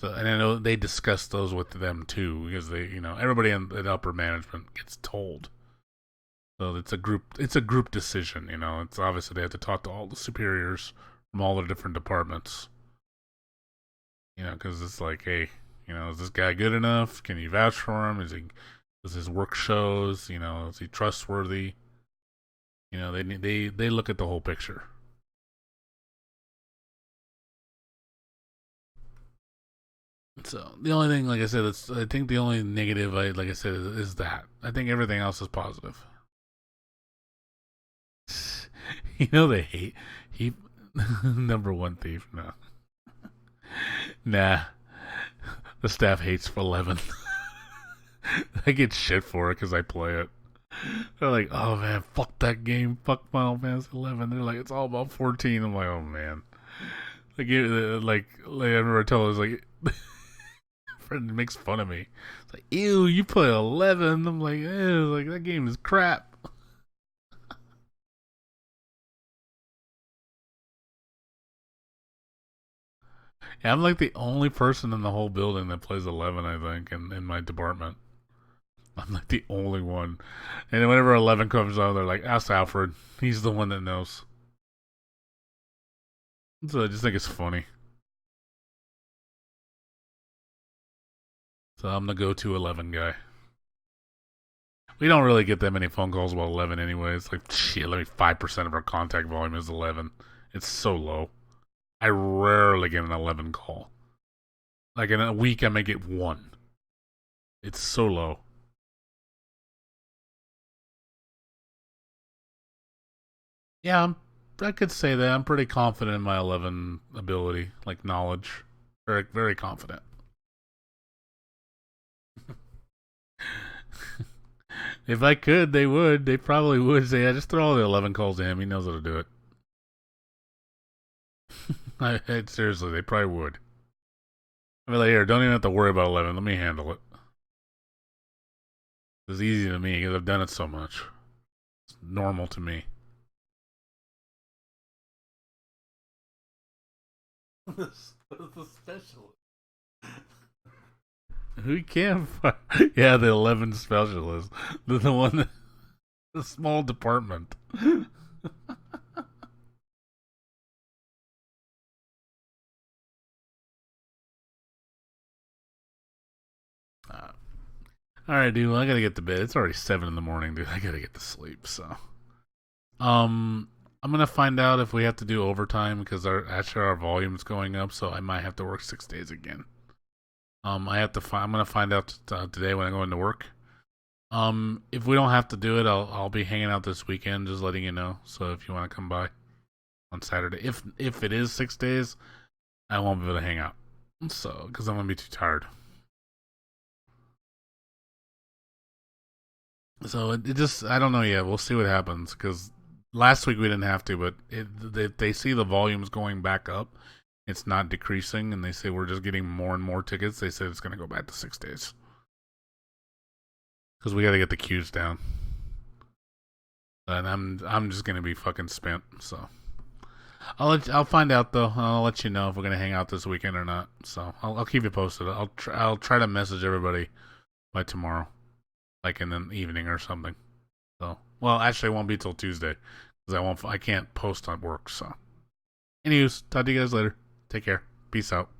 Speaker 4: So, and I know they discuss those with them too, because they, everybody in upper management gets told. So it's a group decision. It's obviously they have to talk to all the superiors from all the different departments. Because it's like, hey, is this guy good enough? Can you vouch for him? Does his work shows? Is he trustworthy? They look at the whole picture. So the only thing, like I said, I think the only negative, like I said, is that. I think everything else is positive. They hate he number one thief. No, nah. The staff hates 11. I get shit for it because I play it. They're like, oh man, fuck that game, fuck Final Fantasy 11. They're like, it's all about 14. I'm like, oh man. Like I remember telling her, like, friend makes fun of me. It's like, ew, you play 11. I'm like, ew, like that game is crap. Yeah, I'm like the only person in the whole building that plays 11, I think, in my department. I'm like the only one. And whenever 11 comes out, they're like, ask Alfred. He's the one that knows. So I just think it's funny. So I'm the go-to 11 guy. We don't really get that many phone calls about 11 anyway. It's like, shit, 5% of our contact volume is 11. It's so low. I rarely get an 11 call. Like in a week, I may get one. It's so low. Yeah, I could say that. I'm pretty confident in my 11 ability, like knowledge. Very, very confident. If I could, they would. They probably would say, yeah, just throw all the 11 calls to him. He knows how to do it. Seriously, they probably would. I'd be like, here, don't even have to worry about 11. Let me handle it. It's easy to me because I've done it so much. It's normal to me. The specialist. Who can find? Yeah, the 11 specialist. The one that, the small department. Alright, dude, well, I gotta get to bed. It's already 7 in the morning, dude. I gotta get to sleep, so. I'm gonna find out if we have to do overtime because our volume's going up, so I might have to work 6 days again. I'm gonna find out today when I go into work. If we don't have to do it, I'll be hanging out this weekend, just letting you know. So if you want to come by on Saturday, if it is 6 days, I won't be able to hang out. So because I'm gonna be too tired. So it just, I don't know yet. We'll see what happens because last week we didn't have to, but they see the volumes going back up. It's not decreasing, and they say we're just getting more and more tickets. They said it's going to go back to 6 days because we got to get the queues down, and I'm just going to be fucking spent. So I'll find out though. I'll let you know if we're going to hang out this weekend or not. So I'll keep you posted. I'll try to message everybody by tomorrow. like in the evening or something. So, well, actually, it won't be till Tuesday because I can't post on work. So, anyways, talk to you guys later. Take care. Peace out.